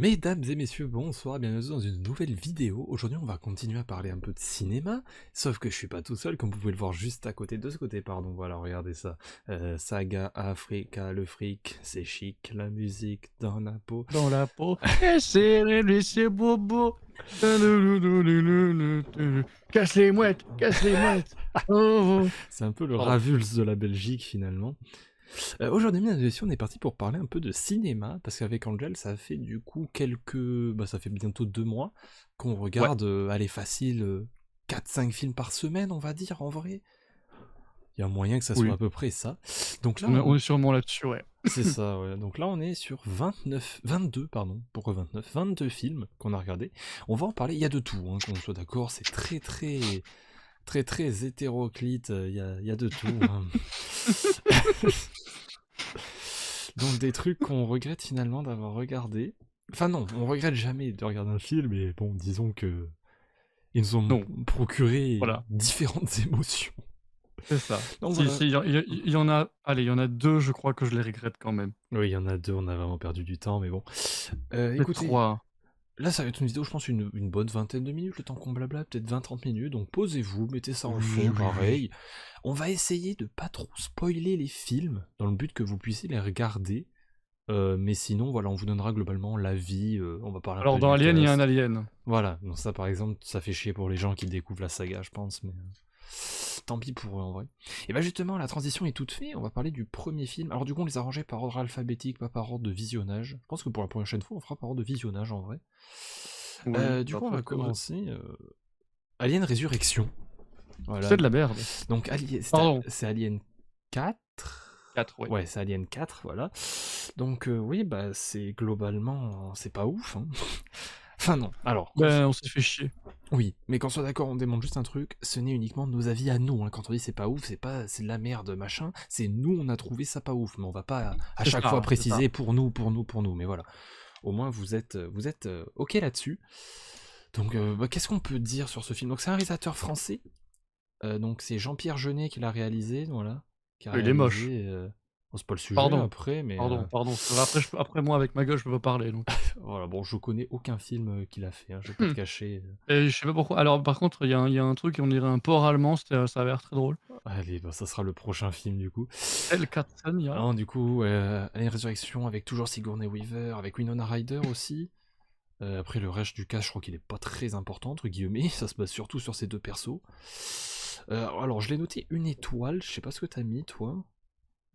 Mesdames et messieurs, bonsoir, bienvenue dans une nouvelle vidéo. Aujourd'hui, on va continuer à parler un peu de cinéma, sauf que je suis pas tout seul, comme vous pouvez le voir juste à côté, de ce côté, pardon, voilà, regardez ça. Saga Africa, le fric, c'est chic, la musique dans la peau. Dans la peau, et serré, lui c'est bobo. Casse les mouettes, casse les mouettes. Oh, oh. C'est un peu le Pardon. Ravulz de la Belgique, finalement. Aujourd'hui, mesdames et messieurs, on est parti pour parler un peu de cinéma, parce qu'avec Angel, ça fait du coup ça fait bientôt 2 mois qu'on Ouais, regarde, allez, facile, 4-5 films par semaine, on va dire, en vrai. Il y a moyen que ça soit oui, à peu près ça. Donc là, on est sûrement là-dessus, ouais. c'est ça, ouais. Donc là, on est sur 22, pardon, pourquoi 29? 22 films qu'on a regardés. On va en parler, il y a de tout, hein, qu'on soit d'accord, c'est très hétéroclite, il y a de tout, hein. Donc des trucs qu'on regrette finalement d'avoir regardé. Enfin non, on regrette jamais de regarder un film, mais bon, disons que ils nous ont Non, procuré voilà, différentes émotions. c'est ça. Donc Si, voilà. si, il y en a, allez, il y en a deux, je crois que je les regrette quand même. Oui, il y en a deux, on a vraiment perdu du temps, mais bon. Les Écoutez, trois. là, ça va être une vidéo, je pense, une bonne vingtaine de minutes, le temps qu'on blabla, peut-être 20-30 minutes. Donc posez-vous, mettez ça en Oui, fond, oui, oui. pareil. On va essayer de pas trop spoiler les films, dans le but que vous puissiez les regarder. Mais sinon, voilà, on vous donnera globalement l'avis, on va parler un Alors, peu dans du Alien, il y a un cast. alien. Voilà, donc ça par exemple, ça fait chier pour les gens qui découvrent la saga, je pense, mais tant pis pour eux en vrai. Et bah justement, la transition est toute faite, on va parler du premier film. Alors du coup, on les a rangés par ordre alphabétique, pas par ordre de visionnage. Je pense que pour la prochaine fois, on fera par ordre de visionnage en vrai. Oui, Du coup, on après, va commencer. Alien Résurrection. Voilà. c'est de la merde. Donc, Pardon. c'est Alien 4. 4, oui. Ouais, c'est Alien 4, voilà. Donc, oui, bah, c'est globalement. C'est pas ouf, hein. Enfin, non. Alors, Ben, on s'est fait chier. oui, mais qu'on soit d'accord, on demande juste un truc, ce n'est uniquement nos avis à nous, hein. Quand on dit c'est pas ouf, c'est de la merde, machin, c'est nous, on a trouvé ça pas ouf, mais on va pas à C'est chaque fois ça, c'est ça. préciser pour nous, mais voilà. Au moins, vous êtes ok là-dessus. Donc, bah, qu'est-ce qu'on peut dire sur ce film? Donc, c'est un réalisateur français. Donc, c'est Jean-Pierre Jeunet qui l'a réalisé, voilà. Qui a Il est moche. réalisé. Bon, c'est pas le sujet Pardon, après, mais pardon. Après, après moi, avec ma gueule, je peux pas parler, donc. voilà. Bon, je connais aucun film qu'il a fait, hein, je vais pas te Mmh. cacher. Et je sais pas pourquoi. Alors, par contre, il y a un truc, on dirait un port allemand, ça avait l'air très drôle. Allez, bah, ça sera le prochain film du coup. El Katzania. Non, du coup, Alien Résurrection avec toujours Sigourney Weaver, avec Winona Ryder aussi. Après, le reste du cast, je crois qu'il est pas très important, entre guillemets. Ça se base surtout sur ces deux persos. Alors, je l'ai noté une étoile. Je sais pas ce que t'as mis, toi.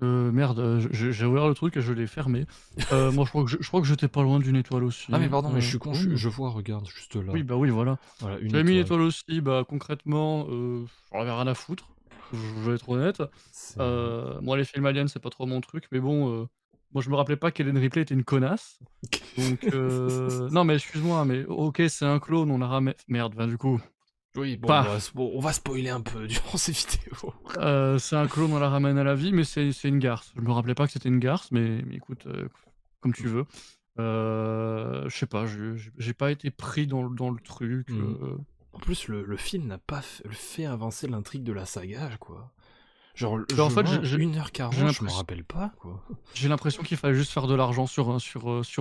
Merde, j'ai ouvert le truc et je l'ai fermé. Moi, je crois que j'étais pas loin d'une étoile Ah, aussi, mais hein. pardon, mais je suis con, Oui, je vois, regarde, juste oui, là. bah, oui, voilà. Voilà, une J'avais mis une étoile. étoile aussi, bah, concrètement, j'en avais rien à foutre, je vais être honnête. C'est. Moi, les films aliens, c'est pas trop mon truc, mais bon, moi, je me rappelais pas qu'Ellen Ripley était une connasse, donc non, mais excuse-moi, mais OK, c'est un clone, on a ramé merde, bah, du coup, Oui, bon, enfin, bon, on va spoiler un peu durant ces vidéos. c'est un clone, on la ramène à la vie, mais c'est une garce. Je me rappelais pas que c'était une garce, mais écoute, comme tu veux. Je sais pas, j'ai pas été pris dans le truc, Mhm. En plus, le film n'a pas fait avancer l'intrigue de la saga, quoi. Genre, bah, en je fait, vois j'ai 1h40, je m'en l'impress rappelle pas, quoi. j'ai l'impression qu'il fallait juste faire de l'argent sur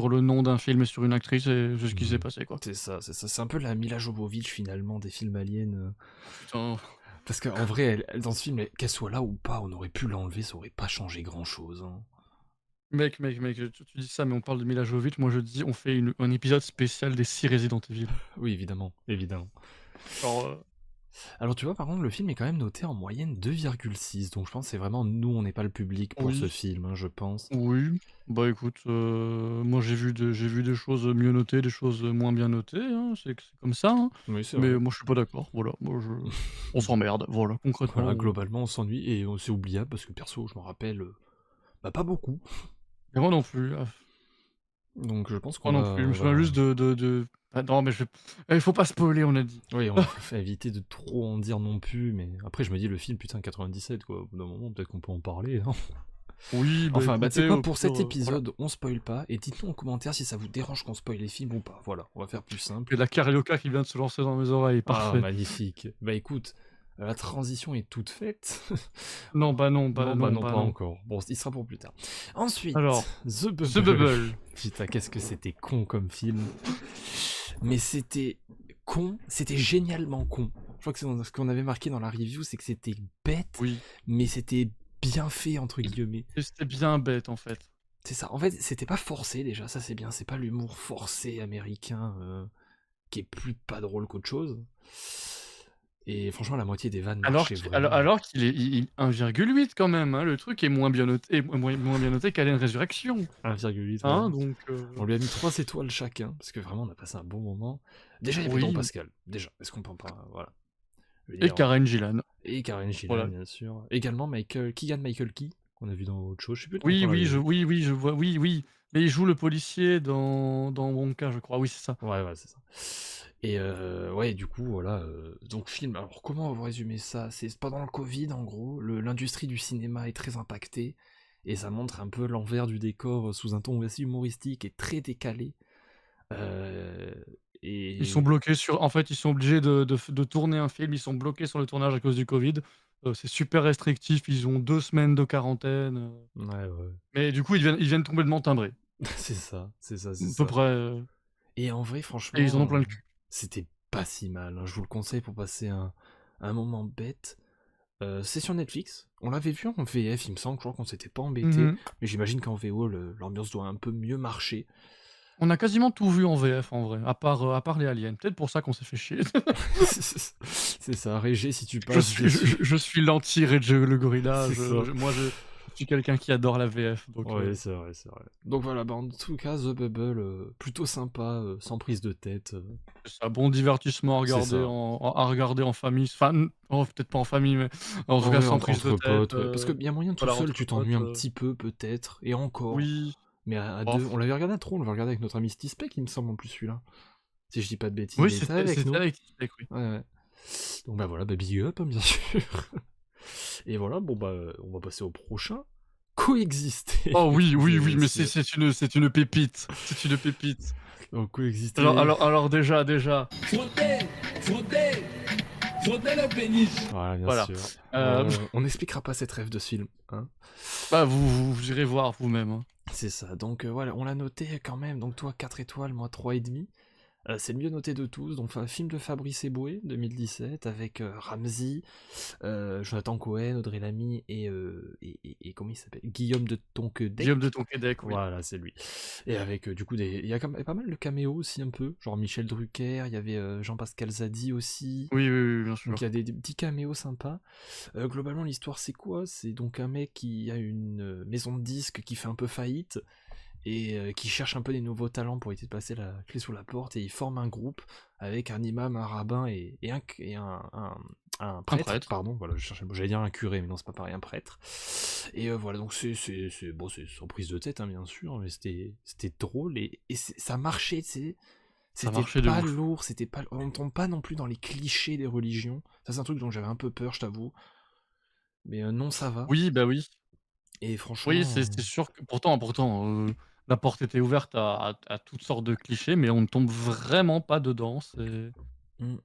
le nom d'un film et sur une actrice et c'est ce qui s'est Mhm. passé, quoi. C'est ça, c'est ça. C'est un peu la Mila Jovovich, finalement, des films aliens. Putain, Parce qu'en vrai, dans ce film, qu'elle soit là ou pas, on aurait pu l'enlever, ça aurait pas changé grand-chose, hein. mec, tu dis ça, mais on parle de Mila Jovovich, moi je dis on fait un épisode spécial des 6 Resident Evil. Oui, évidemment, évidemment. Genre, Alors tu vois, par contre, le film est quand même noté en moyenne 2,6, donc je pense que c'est vraiment nous, on n'est pas le public pour ce oui, film, hein, je pense. oui, bah, écoute, moi j'ai vu des choses mieux notées, des choses moins bien notées, hein, c'est comme ça, hein, Oui, c'est mais vrai. moi je suis pas d'accord, voilà, moi je on s'emmerde, voilà, concrètement, Voilà, globalement, on s'ennuie et c'est oubliable parce que perso, je m'en rappelle, bah pas beaucoup. et moi non plus, Donc je pense moi non plus, je me on souviens va, juste de ah non, mais il faut pas spoiler, on a dit. oui, on va éviter de trop en dire non plus, mais après je me dis le film, putain, 97 quoi. Au bout d'un moment, peut-être qu'on peut en parler, hein. Oui, bah, Enfin, bah tu sais écoutez, quoi, au pour pire, cet voilà. épisode, on spoil pas et dites-nous en commentaire si ça vous dérange qu'on spoil les films ou pas. Voilà, on va faire plus Il y simple. a de la carioca qui vient de se lancer dans mes oreilles, Ah, parfait. magnifique. Bah écoute. La transition est toute faite. Non, bah non, bah Non, bah non, non, bah pas non. encore. Bon, il sera pour plus tard. Ensuite, Alors, The The Bubble. Bubble. Putain, qu'est-ce que c'était con comme film. Mais c'était con, c'était génialement con. Je crois que c'est ce qu'on avait marqué dans la review, c'est que c'était bête, Oui, mais c'était bien fait, entre guillemets. et c'était bien bête, en fait. C'est ça. En fait, c'était pas forcé déjà, ça c'est bien. C'est pas l'humour forcé américain qui est plus pas drôle qu'autre chose. Et franchement, la moitié des vannes marchaient vraiment. Alors qu'il est 1,8 quand même, hein, le truc est moins bien noté moins bien noté qu'Alien Resurrection, 1,8, ouais. hein, donc On lui a mis 3 étoiles chacun, parce que vraiment on a passé un bon moment. Déjà, il y avait Don oui, Pascal. Déjà, est-ce qu'on peut pas. Voilà. Je veux et dire, Karen Gillan, et Karen Gillan, voilà. bien sûr. Également Keegan Michael Key, qu'on a vu dans autre chose. Je sais plus dans Oui, quoi on oui, l'avait vu. je vois, oui, oui, mais il joue le policier dans Wonka, je crois, oui, c'est ça. Ouais, ouais, c'est ça. Et ouais, du coup, voilà. Donc, film. Alors, comment vous résumer ça? C'est pendant le Covid, en gros. L'industrie du cinéma est très impactée. Et ça montre un peu l'envers du décor sous un ton assez humoristique et très décalé. Euh, Ils sont et. bloqués sur en fait, ils sont obligés de tourner un film, ils sont bloqués sur le tournage à cause du Covid. C'est super restrictif, ils ont 2 semaines de quarantaine, Ouais, ouais. mais du coup, ils viennent complètement timbrés. C'est ça, c'est ça, c'est À peu ça. près, Et en vrai, et ils en franchement, ont plein le cul. c'était pas si mal, hein. Je vous le conseille pour passer un moment bête. C'est sur Netflix. On l'avait vu en VF, il me semble. Je crois qu'on s'était pas embêté. Mmh. Mais j'imagine qu'en VO, l'ambiance doit un peu mieux marcher. On a quasiment tout vu en VF en vrai, à part les aliens. Peut-être pour ça qu'on s'est fait chier. C'est ça, Régé, si tu passes dessus. Je suis l'anti-Rage le gorilla, C'est ça. je suis quelqu'un qui adore la VF, donc Ouais, c'est vrai, c'est vrai. Donc voilà, bah en tout cas, The Bubble, plutôt sympa, sans prise de tête. c'est un bon divertissement C'est ça. à regarder en famille. Enfin, oh, peut-être pas en famille, mais en tout cas Ouais, sans entre, prise de entre tête, potes, ouais. Parce qu'il y a moyen tout voilà, seul, entre tu t'ennuies potes, un petit peu, peut-être. Et encore. oui, Mais à deux, bof. on l'avait regardé à trop, on l'avait regardé avec notre ami Stispec, il me semble en plus celui-là. Si je dis pas de bêtises, Oui, il était avec c'était nous. avec Tech, oui. Ouais, ouais. Donc bah voilà, bah big up, hein, bien sûr. Et voilà, bon bah on va passer au prochain. Coexister, Oh oui, mesdames oui, et oui, mais messieurs. c'est une pépite, c'est une pépite. Donc coexister. Alors déjà, Frottez, frottez, frottez le pénis. Voilà, bien voilà, sûr. hem, On n'expliquera pas cette rêve de ce film, hein. bah, vous irez voir vous-même, hein. C'est ça. Donc voilà, on l'a noté quand même. Donc toi 4 étoiles, moi 3,5. C'est le mieux noté de tous, donc un film de Fabrice Eboué, 2017, avec Ramzy, Jonathan Cohen, Audrey Lamy et comment il s'appelle, Guillaume de Guillaume de Tonquédec. Tonquédec, oui. Voilà, c'est lui. Et avec du coup il y a quand même pas mal de caméos aussi un peu, genre Michel Drucker, il y avait Jean-Pascal Zadi aussi. Oui, oui, oui, bien Donc il y sûr. a des petits caméos sympas. Globalement l'histoire c'est quoi? C'est donc un mec qui a une maison de disques qui fait un peu faillite et qui cherche un peu des nouveaux talents pour essayer de passer la clé sous la porte, et il forme un groupe avec un imam, un rabbin et un Un prêtre, prêtre. pardon, voilà, je cherchais, j'allais dire un curé, mais non, c'est pas pareil, un prêtre. Et voilà, donc bon, c'est sans prise de tête, hein, bien sûr, mais c'était drôle, et ça marchait, tu sais. Ça C'était marchait de pas ouf. lourd, c'était pas, on tombe pas non plus dans les clichés des religions. Ça, c'est un truc dont j'avais un peu peur, je t'avoue. Mais non, ça va. Oui, bah, oui. Et Oui, franchement, c'est sûr que pourtant, la porte était ouverte à toutes sortes de clichés, mais on ne tombe vraiment pas dedans. C'est hmm.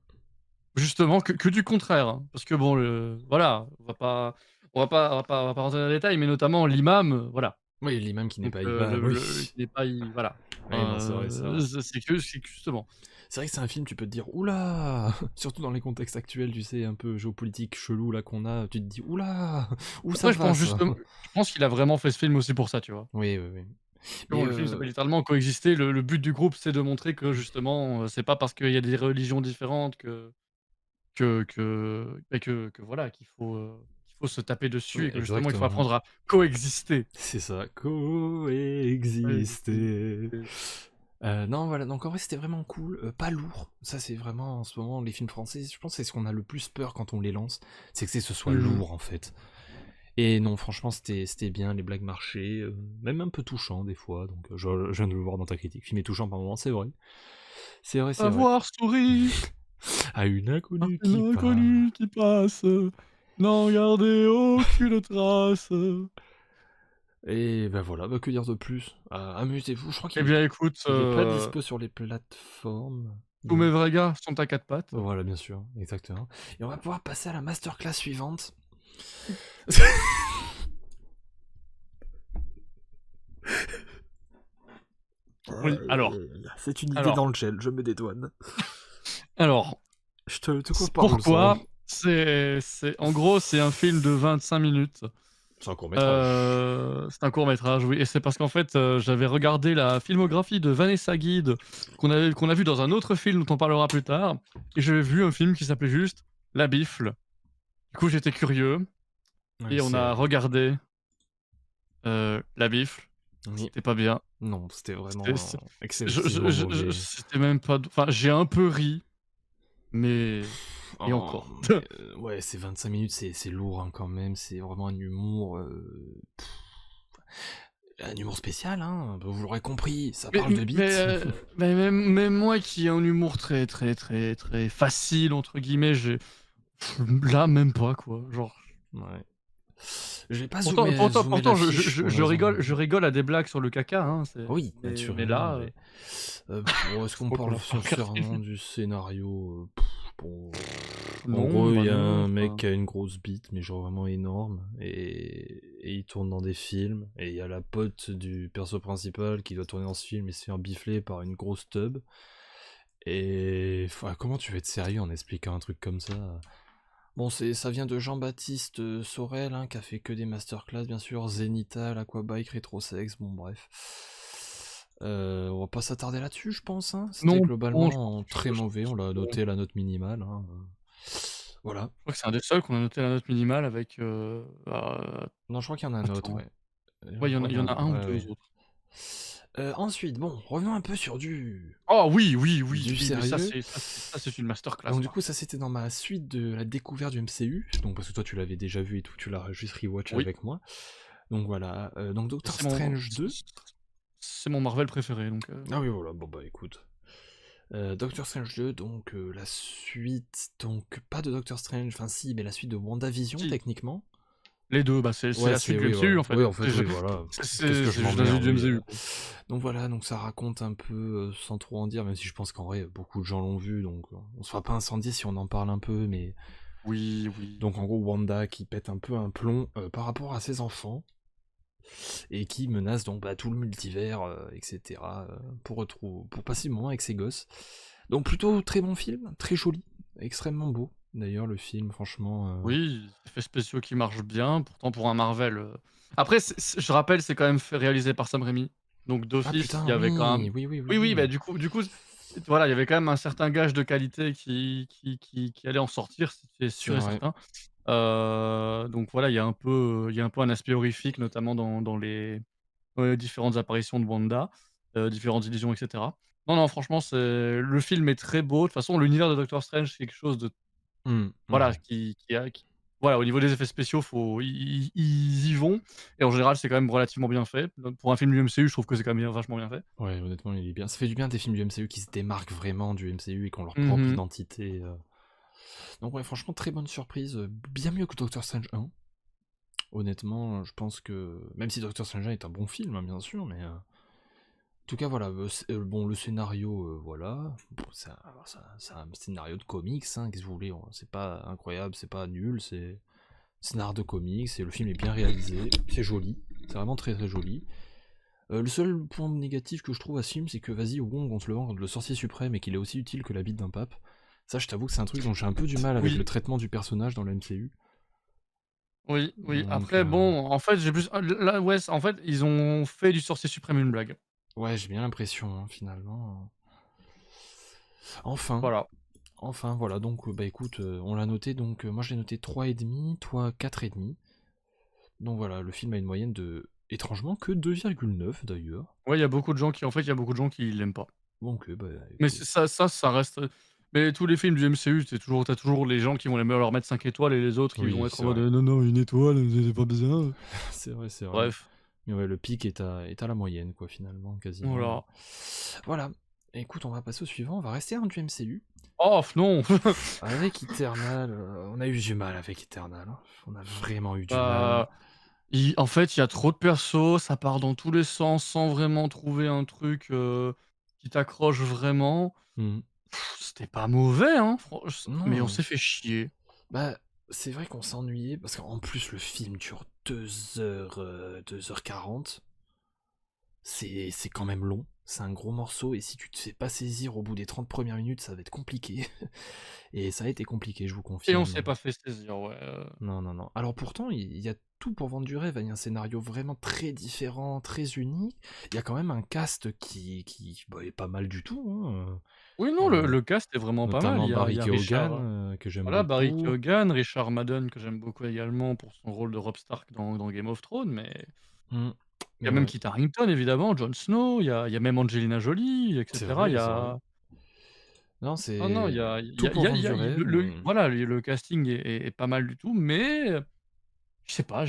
justement que du contraire, hein. Parce que bon, voilà, on va pas rentrer dans les détails, mais notamment l'imam, voilà. Oui, l'imam qui n'est Donc pas imam, oui. le qui n'est pas i voilà. Oui, non, c'est vrai, c'est vrai. C'est que justement. C'est vrai que c'est un film, tu peux te dire, oula, surtout dans les contextes actuels, tu sais, un peu géopolitique chelou là qu'on a, tu te dis, oula, où ça Après, va ça? je pense qu'il a vraiment fait ce film aussi pour ça, tu vois? Oui, oui, oui. Bon, Mais le film s'appelle littéralement Coexister. Le but du groupe, c'est de montrer que justement, c'est pas parce qu'il y a des religions différentes que voilà, qu'il faut se taper oui, dessus et que justement il faut exactement. apprendre à coexister. C'est ça, Coexister. coexister. Non, voilà, donc en vrai c'était vraiment cool, pas lourd. Ça c'est vraiment en ce moment les films français, je pense que c'est ce qu'on a le plus peur quand on les lance, c'est que ce soit Mmh. lourd en fait. Et non, franchement c'était bien, les blagues marchaient, même un peu touchant des fois, donc je viens de le voir dans ta critique. Film est touchant par moments, c'est vrai. C'est vrai, c'est vrai. Avoir souri À une à inconnue qui une part. inconnue qui passe, n'en gardez aucune trace. Et ben voilà, bah que dire de plus? Amusez-vous, je crois Eh bien écoute, il est pas dispo sur les plateformes. Tous mes Donc, vrais gars sont à 4 pattes. voilà, bien sûr, exactement. Et on va pouvoir passer à la masterclass suivante. Oui, C'est une idée alors, dans le gel, je me dédouane. alors, Je te coupe pourquoi? parle-en. En gros, c'est un film de 25 minutes. C'est un court-métrage. C'est un court-métrage, oui, et c'est parce qu'en fait, j'avais regardé la filmographie de Vanessa Guide qu'on a vu dans un autre film dont on parlera plus tard, et j'avais vu un film qui s'appelait juste La Bifle. Du coup, j'étais curieux Oui, et on a c'est... regardé, La Bifle. Oui. C'était pas bien. Non, c'était C'était vraiment c'est excessivement mauvais. c'était même pas d enfin, j'ai un peu ri, mais et Oh, encore. mais, ouais, c'est 25 minutes, c'est lourd hein, quand même. C'est vraiment un humour... un humour spécial, hein. Bah, vous l'aurez compris, ça Mais parle de mais, bites. même moi qui ai un humour très, très, très, très «facile» entre guillemets, là, même pas quoi, genre Ouais. Je vais pas pourtant zoomer, pourtant zoomer la pourtant fiche pour une raison. je rigole à des blagues sur le caca, hein, Oui, mais naturellement, là, mais est-ce qu'on faut qu'on parle en parle sincèrement du scénario? Bon, en non, gros, il bah y a non, un mec enfin qui a une grosse bite, mais genre vraiment énorme, et il tourne dans des films, et il y a la pote du perso principal qui doit tourner dans ce film et se faire bifler par une grosse tub. Et enfin, comment tu veux être sérieux en expliquant un truc comme ça? Bon, ça vient de Jean-Baptiste Sorel, hein, qui a fait que des masterclass, bien sûr, Zenital, Aquabike, Retrosex, bon bref. On va pas s'attarder là-dessus, je pense, hein. C'était non, non, je pense globalement très je mauvais, pense on l'a que noté à la note minimale, hein. Voilà. je crois que c'est un des seuls qu'on a noté la note minimale avec, Non, je crois qu'il y en a un autre, attends, ouais. ouais, Je crois il qu'il y y en en a a un, un ou ouais, 2 ouais. autres. Ensuite, bon, revenons un peu sur du Oh oui, oui, oui, oui, mais sérieux. ça c'est une masterclass Donc du par coup, ça c'était dans ma suite de la découverte du MCU, donc parce que toi tu l'avais déjà vu et tout, tu l'as juste rewatch oui, avec moi. Donc voilà, donc et Doctor Strange 2. c'est mon Marvel préféré donc Ah oui, voilà, bon bah écoute. Doctor Strange 2, donc la suite, donc pas de Doctor Strange, enfin si, mais la suite de WandaVision si, techniquement. les 2, bah, c'est Ouais, la suite c'est du oui, voilà. MCU en fait. Oui, en fait, oui, voilà. Qu'est-ce que je C'est juste la suite m'emmerde, du oui. MCU quoi. Donc voilà, donc ça raconte un peu, sans trop en dire, même si je pense qu'en vrai, beaucoup de gens l'ont vu, donc on se fera pas incendier si on en parle un peu, mais... Oui, oui, Donc en gros, Wanda qui pète un peu un plomb par rapport à ses enfants, et qui menace donc bah, tout le multivers, etc., pour passer le moment avec ses gosses. Donc plutôt très bon film, très joli, extrêmement beau. D'ailleurs, le film, franchement... oui, effets spéciaux qui marchent bien, pourtant pour un Marvel, après je rappelle, c'est quand même fait réalisé par Sam Raimi, donc Ah d'office, il putain, y avait quand même oui, oui, oui, oui, oui, oui, bah, oui. du coup, voilà, il y avait quand même un certain gage de qualité qui allait en sortir, c'était C'est sûr et vrai. certain. Donc voilà, il y a un peu un aspect horrifique, notamment dans les différentes apparitions de Wanda, différentes illusions et cetera. Non, non, franchement, le film est très beau. De toute façon, l'univers de Doctor Strange, c'est quelque chose de voilà, Mhm. voilà, au niveau des effets spéciaux, faut ils y vont et en général, c'est quand même relativement bien fait. Donc pour un film du MCU, je trouve que c'est quand même bien vachement bien fait. Ouais, honnêtement, il est bien. Ça fait du bien des films du MCU qui se démarquent vraiment du MCU et qui ont leur propre Mmh. identité. Donc ouais, franchement, très bonne surprise. Bien mieux que Doctor Strange 1. Honnêtement, je pense que... Même si Doctor Strange 1 est un bon film, hein, bien sûr, mais... En tout cas, voilà, bon, le scénario, voilà, bon, c'est un scénario de comics, hein, qu'est-ce que vous voulez, c'est pas incroyable, c'est pas nul, c'est scénario de comics, et le film est bien réalisé, c'est joli, c'est vraiment très très joli. Le seul point négatif que je trouve à ce film, c'est que vas-y, Wong, on te le vend contre le sorcier suprême et qu'il est aussi utile que la bite d'un pape. Ça, je t'avoue que c'est un truc dont j'ai un peu du mal avec le Oui, traitement du personnage dans le MCU. oui, oui. Donc, Après bon, en fait, j'ai plus là, ouais, en fait, ils ont fait du Sorcier Suprême une blague. ouais, j'ai bien l'impression, hein, finalement. Enfin, Voilà. Enfin voilà, donc bah écoute, on l'a noté, donc moi je l'ai noté 3,5, toi 4,5. Donc voilà, le film a une moyenne de, étrangement, que 2,9 d'ailleurs. Ouais, il y a beaucoup de gens qui en fait, il y a beaucoup de gens qui l'aiment pas. Donc bah Mais écoute, ça reste mais tous les films du MCU, tu toujours les gens qui vont leur mettre 5 étoiles et les autres qui vont oui, être en c'est mode: vrai. «Non, non, 1 étoile, c'est pas bien». C'est vrai, c'est vrai. Bref, Mais ouais, le pic est à la moyenne, quoi, finalement, quasiment. voilà. Voilà. Écoute, on va passer au suivant, on va rester dans du MCU. Oh non! Avec Eternal, on a eu du mal avec Eternal, hein. On a vraiment eu du mal. Bah, en fait, il y a trop de persos, ça part dans tous les sens sans vraiment trouver un truc, qui t'accroche vraiment. Mhm. c'était pas mauvais, hein, mais on Non, s'est fait chier. bah, c'est vrai qu'on s'ennuyait, parce qu'en plus, le film dure 2 heures, 2h40. C'est quand même long, c'est un gros morceau, et si tu te fais pas saisir au bout des 30 premières minutes, ça va être compliqué. Et ça a été compliqué, je vous Et on confirme, s'est hein. pas fait saisir, ouais, Non, non, non. Alors pourtant, il y a tout pour vendre du rêve, hein. Il y a un scénario vraiment très différent, très unique. Il y a quand même un cast qui bah, est pas mal du tout, hein. Oui, non, Euh, le cast est vraiment pas mal. Notamment Il Barry y a Richard, Keoghan, que j'aime voilà, Barry beaucoup. Keoghan, Richard Madden que j'aime beaucoup également pour son rôle de Robb Stark dans Game of Thrones, mais Mm. il y a Mais même ouais, Kit Harington évidemment, Jon Snow, il y a même Angelina Jolie et c'est cetera. Il y vrai, c'est vrai. a Non, non, non, c'est tout pour vendre du rêve, le mais voilà, le casting est pas mal du tout, mais je sais pas,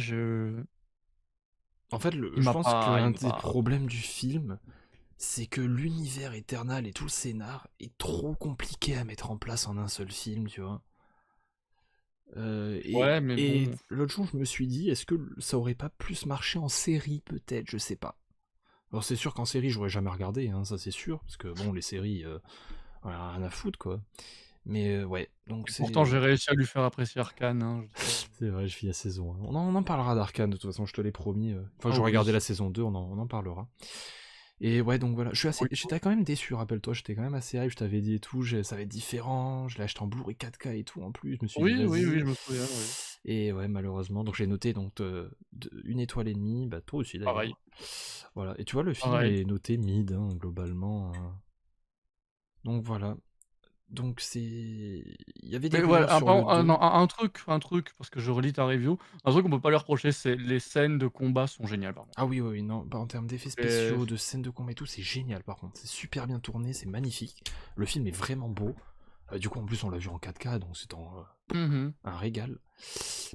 en fait, je pense qu'un il m'a des pas problèmes du film, c'est que l'univers Eternal et tout le scénar est trop compliqué à mettre en place en un seul film, tu vois. ouais, mais Et bon, l'autre jour, je me suis dit, est-ce que ça aurait pas plus marché en série, peut-être, je sais pas. Alors c'est sûr qu'en série, j'aurais jamais regardé, hein, ça c'est sûr, parce que bon, les séries, on a rien à foutre, quoi. Mais ouais, donc et pourtant c'est... j'ai réussi à lui faire apprécier Arcane, hein, C'est vrai, je vis la saison 1. On en parlera d'Arcane, de toute façon, je te l'ai promis. Une fois que ah j'aurai oui, regardé la saison 2, on en parlera. Et ouais, donc voilà, oui, j'étais quand même déçu, rappelle-toi, j'étais quand même assez hype, je t'avais dit et tout, ça va être différent, je l'ai acheté en Blu-ray 4K et tout, en plus, je me suis dit, oui, oui, oui, vas-y. je me souviens, oui. Et ouais, malheureusement, donc j'ai noté donc 1 étoile et demie, bah toi aussi Pareil, d'ailleurs. Voilà, et tu vois, le film pareil. est noté mid, hein, globalement. Donc voilà, donc c'est... Il y avait des Mais ouais, rumeurs sur le non, 2. un truc, parce que je relis ta review, un truc qu'on peut pas lui reprocher, c'est les scènes de combat sont géniales, par contre. Ah oui, oui, oui, non, bah, en termes d'effets Et spéciaux, de scènes de combat et tout, c'est génial par contre. C'est super bien tourné, c'est magnifique. Le film est vraiment beau. Du coup, en plus, on l'a vu en 4K, donc c'est mmh un régal.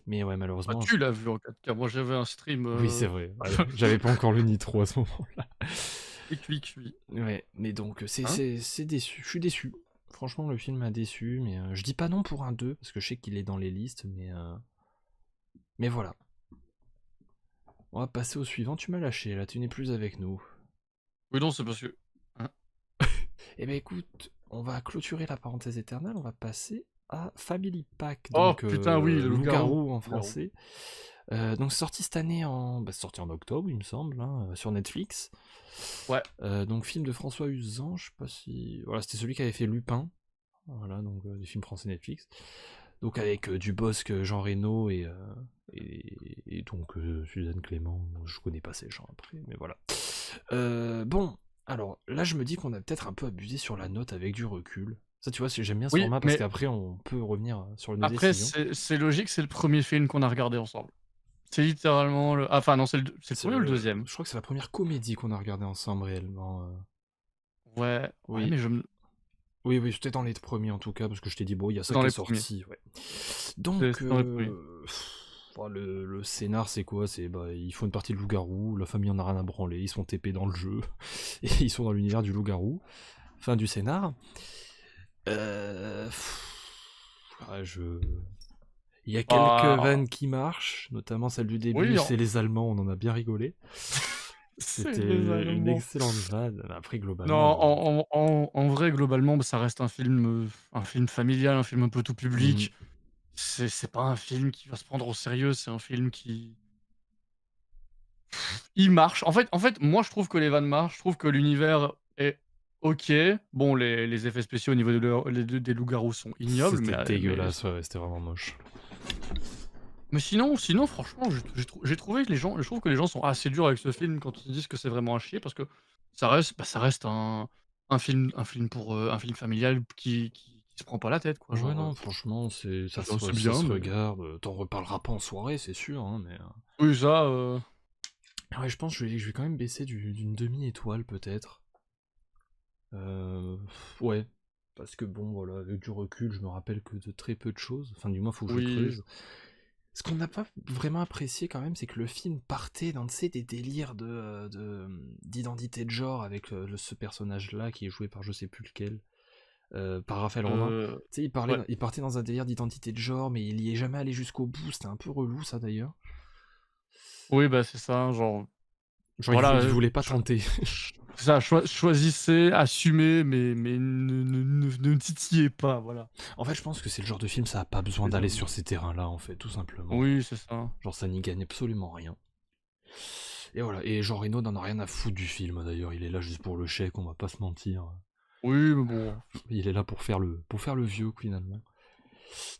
Mais ouais, Bah, malheureusement, tu l'as vu en 4K, moi j'avais un stream, oui, c'est vrai. Ouais, j'avais pas encore le Nitro à ce moment-là. et cuit. Ouais, mais donc, Hein? c'est déçu. Je suis déçu. Franchement, le film m'a déçu, mais je dis pas non pour un 2 parce que je sais qu'il est dans les listes, mais voilà. On va passer au suivant. Tu m'as lâché, là, tu n'es plus avec nous. Oui, non, c'est parce que hein? Eh ben écoute, on va clôturer la parenthèse éternelle, on va passer à Family Pack, Oh donc putain, oui, le loup-garou. Loup-garou en Loup-garou. français. Donc c'est sorti cette année c'est sorti en octobre, il me semble, hein, sur Netflix. Ouais, Donc film de François Uzan, je sais pas si... Voilà, c'était celui qui avait fait Lupin. Voilà, donc des films français Netflix. Donc avec Dubosc, Jean Reno et donc Suzanne Clément, je connais pas ces gens après, mais voilà. Bon, alors là je me dis qu'on a peut-être un peu abusé sur la note avec du recul. Ça tu vois, j'aime bien ce oui, format parce mais qu'après on peut revenir sur nos après décisions. c'est logique, c'est le premier film qu'on a regardé ensemble. C'est littéralement le enfin non, c'est le C'est 1er ou le le... deuxième. Je crois que c'est la première comédie qu'on a regardée ensemble réellement. Ouais, ouais, Oui, mais je me oui, oui, c'était dans les premiers en tout cas, parce que je t'ai dit, bon, il y a c'est ça dans qui est les premiers. sorti, ouais. Donc, C'est dans les premiers. le scénar, c'est quoi? C'est, bah, ils font une partie de loup-garou, la famille en a rien à branler, ils sont TP dans le jeu, et ils sont dans l'univers du loup-garou. Fin du scénar. Ouais, il y a quelques Bah, vannes qui marchent, notamment celle du début, oui, c'est les Allemands, on en a bien rigolé. c'est C'était les une Allemands. excellente vanne. Après, Non, globalement, en vrai, globalement, bah, ça reste un film familial, un film un peu tout hmm, public. C'est pas un film qui va se prendre au sérieux, c'est un film qui il marche. En fait, moi, je trouve que les vannes marchent, je trouve que l'univers est OK. Bon, les effets spéciaux au niveau des loups-garous sont ignobles, c'était dégueulasse, ouais, c'était vraiment moche. mais sinon franchement, j'ai trouvé que je trouve que les gens sont assez durs avec ce film quand ils disent que c'est vraiment à chier parce que ça reste un film familial qui se prend pas la tête quoi, Ouais, genre, non, franchement, c'est ça bien se mais regarde. T'en reparleras pas en soirée, c'est sûr, hein, mais... oui ça, Ouais, je pense que je vais quand même baisser d'une demi-étoile, peut-être. Ouais. Parce que bon, voilà, avec du recul, je me rappelle que de très peu de choses. Enfin, du moins, faut que je oui, creuse. Ce qu'on n'a pas vraiment apprécié quand même, c'est que le film partait dans, tu sais, des délires d'identité de genre avec ce personnage-là qui est joué par je sais plus lequel. Par Raphaël Romain. heu, Tu sais, ouais. il partait dans un délire d'identité de genre, mais il y est jamais allé jusqu'au bout. C'était un peu relou, ça d'ailleurs. Oui, bah, c'est ça, genre, Genre, voilà, il voulait pas tenter. c'est ça, choisissez, assumez, mais ne me titillez pas, voilà. En fait, je pense que c'est le genre de film, ça a pas besoin C'est d'aller ça. sur ces terrains-là, en fait, tout simplement. Oui, c'est ça. Genre, ça n'y gagne absolument rien. Et voilà, et Jean Reno n'en a rien à foutre du film, d'ailleurs, il est là juste pour le chèque, on va pas se mentir. Oui, mais bon. Il est là pour faire le vieux, finalement.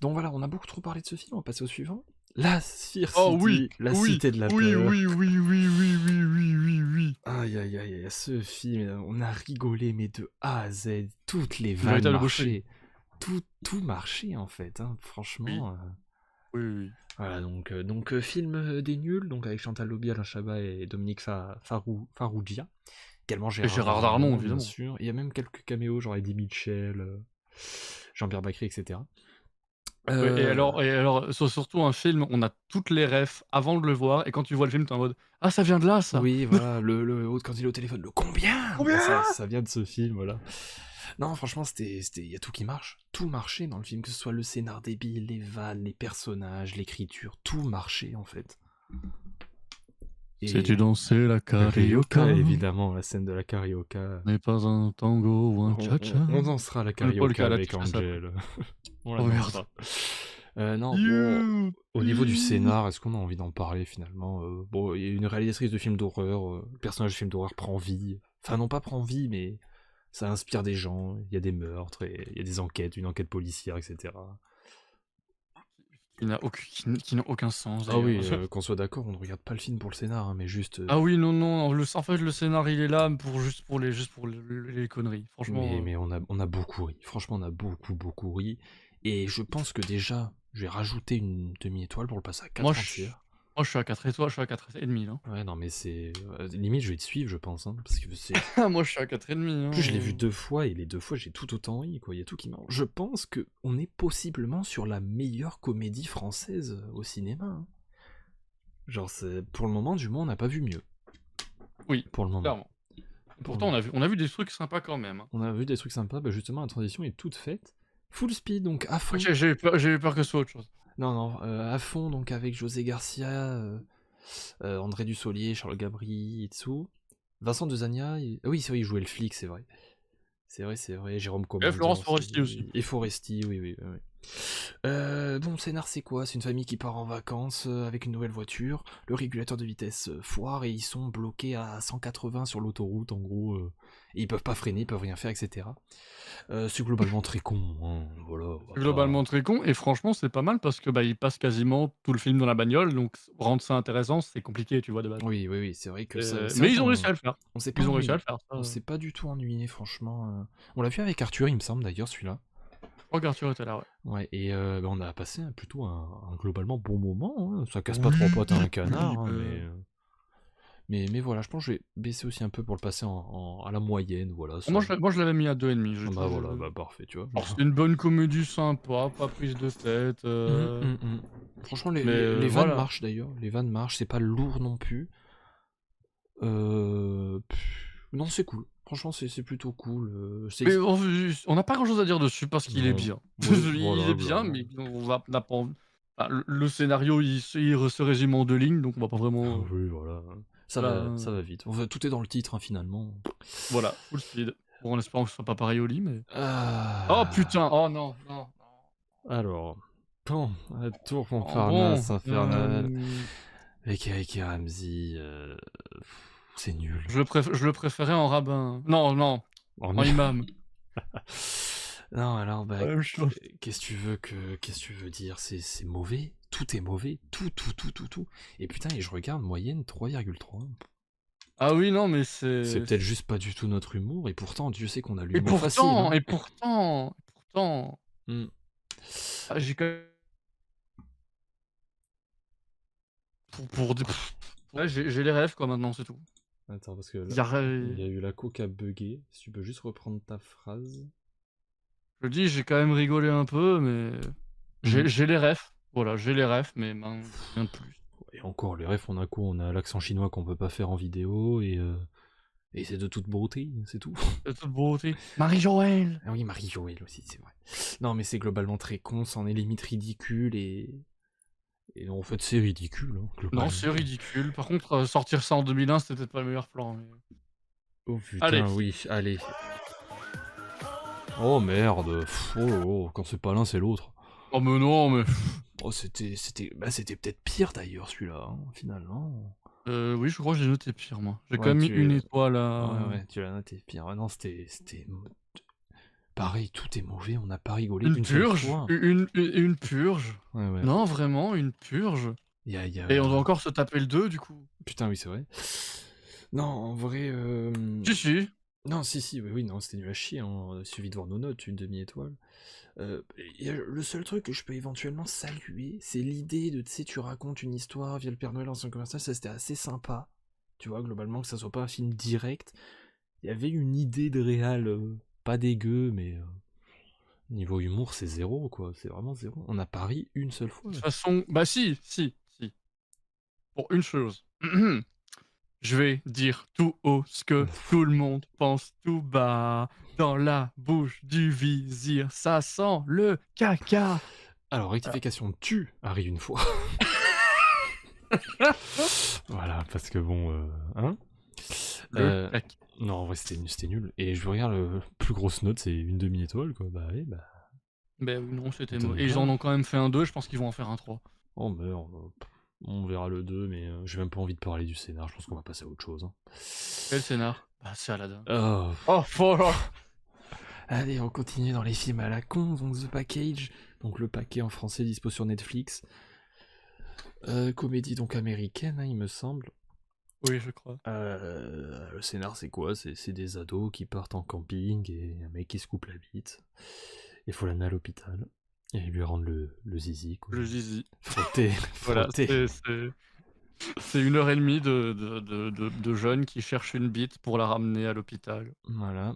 Donc voilà, on a beaucoup trop parlé de ce film, on va passer au suivant. La Sphere Oh oui, City, la oui, cité de la oui, peur. oui, oui, oui, oui, oui, oui, oui, oui. Aïe aïe aïe, aïe, ce film, on a rigolé, mais de A à Z, toutes les Une vannes véritable boucherie. marchaient. Tout marchait en fait, hein, Oui, franchement. oui, oui. Voilà, donc film des nuls, donc avec Chantal Lobby, Alain Chabat et Dominique Farrugia. Également Et Gérard Darmon, bien évidemment. sûr. Il y a même quelques caméos, genre Eddie Mitchell, Jean-Pierre Bacry, etc. Ouais, et Euh, alors, surtout un film, on a toutes les refs avant de le voir, et quand tu vois le film, t'es en mode ah, ça vient de là, ça. Oui, voilà, quand il est au téléphone, le combien? Combien? Ça vient de ce film, voilà. Non, franchement, il y a tout qui marche. Tout marchait dans le film, que ce soit le scénar débile, les vannes, les personnages, l'écriture, tout marchait en fait. Sais-tu danser la Le carioca? évidemment, la scène de la carioca. N'est pas un tango ou un cha-cha. On dansera la Le polka, carioca la avec ticha, ça. Angel. On la Oh, merde. dansera. Non, bon, You, au niveau du you. scénar, est-ce qu'on a envie d'en parler finalement? Bon, il y a une réalisatrice de films d'horreur, le personnage de film d'horreur prend vie. Enfin, non pas prend vie, mais ça inspire des gens, il y a des meurtres, et il y a des enquêtes, une enquête policière, etc. Qui n'a aucun sens, Ah oui, d'ailleurs. qu'on soit d'accord, on ne regarde pas le film pour le scénar, hein, mais juste... Ah oui, non, non, en fait, le scénar, il est là juste pour les conneries. Franchement, mais on a beaucoup ri. Franchement, on a beaucoup ri. Et je pense que déjà, je vais rajouter une demi-étoile pour le passer à 4 moi, entières. je suis à 4 étoiles, je suis à 4 et demi, là. Ouais, non, mais c'est... limite, je vais te suivre, je pense, hein, parce que c'est... Moi, je suis à 4 et demi, En hein. plus, je l'ai vu 2 fois, et les 2 fois, j'ai tout autant ri, quoi. Il y a tout qui marche. Je pense que on est possiblement sur la meilleure comédie française au cinéma, hein. Genre, pour le moment, du moins, on n'a pas vu mieux. Oui, Pour le moment. clairement. Pourtant, on a vu des trucs sympas quand même, hein. On a vu des trucs sympas, bah justement, la transition est toute faite. Full speed, donc à fond. J'ai eu peur que ce soit autre chose. Non, à fond, donc avec José Garcia, André Dussolier, Charles Gabri, Itsu, Vincent Dezania, ah oui, c'est vrai, il jouait le flic, c'est vrai. C'est vrai, Jérôme Commandant. Florence Foresti aussi. Et Foresti, oui. Bon, scénar, c'est quoi? C'est une famille qui part en vacances avec une nouvelle voiture, le régulateur de vitesse foire et ils sont bloqués à 180 sur l'autoroute, en gros, et ils peuvent pas freiner, ils peuvent rien faire, etc. C'est globalement très con, hein, voilà. C'est globalement très con, et franchement, c'est pas mal parce que bah, il passe quasiment tout le film dans la bagnole, donc rendre ça intéressant, c'est compliqué, tu vois, de base. Oui, c'est vrai que ça. Mais ils ont réussi à le faire. On s'est pas Ils ont réussi à ennuyé. le faire. Ça, On s'est pas du tout ennuyé, franchement. On l'a vu avec Arthur, il me semble d'ailleurs, celui-là. je crois qu'Arthur était là, ouais. Ouais, et bah, on a passé plutôt un globalement bon moment, hein. Ça casse pas trois potes à un canard, hein, mais voilà, je pense que je vais baisser aussi un peu pour le passer à la moyenne, voilà. Moi, je l'avais mis à 2,5. Bah voilà, bah parfait, tu vois. Alors, c'est une bonne comédie sympa, pas prise de tête. Franchement, Mais, les vannes voilà. marchent d'ailleurs, les vannes marchent, c'est pas lourd non plus. Non, c'est cool. Franchement, c'est plutôt cool. Mais on n'a pas grand chose à dire dessus parce qu'il est Non. bien. Oui, Il voilà, est bien, globalement. mais n'a pas le scénario, il se résume en 2 lignes, donc on va pas vraiment. Ah oui, voilà. Ça va vite. Enfin, tout est dans le titre, hein, finalement. Voilà, full speed. Bon, en espérant que ce soit pas pareil au lit, mais. Ah. Oh putain! Oh non, non. Alors, bon, Tour Oh, Montparnasse bon, infernal avec Eric et Ramsey, c'est nul. je le préférais en rabbin. Non, en Mais- imam. Non, alors, bah, Même chose. qu'est-ce que tu veux dire? C'est mauvais. Tout est mauvais. Tout. Et putain, et je regarde moyenne 3,3. Ah oui, non, mais C'est peut-être juste pas du tout notre humour, et pourtant, Dieu sait qu'on a Et l'humour facile. Hein. pourtant. Hmm. Ah, j'ai quand même. Ouais, j'ai les rêves, quoi, maintenant, c'est tout. Attends, parce que là, Il y a... il y a eu la coque à bugger. Si tu peux juste reprendre ta phrase. Je dis, j'ai quand même rigolé un peu, mais. Mhm. J'ai les refs. Voilà, j'ai les refs, mais rien de plus. Et encore, les refs, on a quoi? On a l'accent chinois qu'on peut pas faire en vidéo, et c'est de toute beauté, c'est tout. De toute beauté. Marie-Joëlle! Ah oui, Marie-Joëlle aussi, c'est vrai. Non, mais c'est globalement très con, c'en est limite ridicule, et en fait, c'est ridicule. Hein, globalement. Non, c'est ridicule. Par contre, sortir ça en 2001, c'était peut-être pas le meilleur plan. Mais... Oh putain, Allez. oui, allez. Oh merde, quand c'est pas l'un, c'est l'autre. Oh mais non, mais Oh, c'était peut-être pire d'ailleurs celui-là, hein, finalement. oui, je crois que j'ai noté pire moi. J'ai quand Ouais, même mis une tu étoile ouais, à ouais, tu l'as noté pire. Ouais, non, c'était pareil, tout est mauvais, on n'a pas rigolé une une seule purge, fois. une purge. Ouais, ouais. Non, vraiment, une purge. Il y Et on doit a encore se taper le 2 du coup. putain, oui, c'est vrai. Non, en vrai, Si, si. non, si, si, oui, oui, non, c'était nul à chier, hein, il suffit de voir nos notes, une demi-étoile. Y a le seul truc que je peux éventuellement saluer, c'est l'idée de, tu sais, tu racontes une histoire via le Père Noël en son commercial, ça c'était assez sympa. Tu vois, globalement, que ça soit pas un film direct. Il y avait une idée de réal, pas dégueu, mais niveau humour, c'est zéro, quoi. C'est vraiment zéro. On a pas ri une seule fois. De toute façon, bah si, si, si. Pour une chose. Je vais dire tout haut ce que tout le monde pense tout bas. Dans la bouche du vizir, ça sent le caca. Alors, rectification, tu as ri une fois. Voilà, parce que bon, hein Le caca. Non, en vrai, c'était nul. Et je regarde le plus grosse note, c'est une demi-étoile, quoi. Bah oui, bah. Ben oui, non, c'était Étonne mauvais. Et ils pas. en ont quand même fait un 2, je pense qu'ils vont en faire un 3. Oh merde, on verra le 2, mais j'ai même pas envie de parler du scénar, je pense qu'on va passer à autre chose, hein. Quel scénar? Bah, c'est Aladdin. Oh. Oh, voilà. Allez, on continue dans les films à la con, donc The Package, donc le paquet en français dispo sur Netflix. Comédie donc américaine, hein, il me semble. Oui, je crois. Le scénar, c'est quoi? C'est des ados qui partent en camping et un mec qui se coupe la bite. Il faut l'amener à l'hôpital et lui rendre le zizi, quoi. Le zizi. Frotter, Voilà, frotter. c'est 1 heure et demie de jeunes qui cherchent une bite pour la ramener à l'hôpital. Voilà.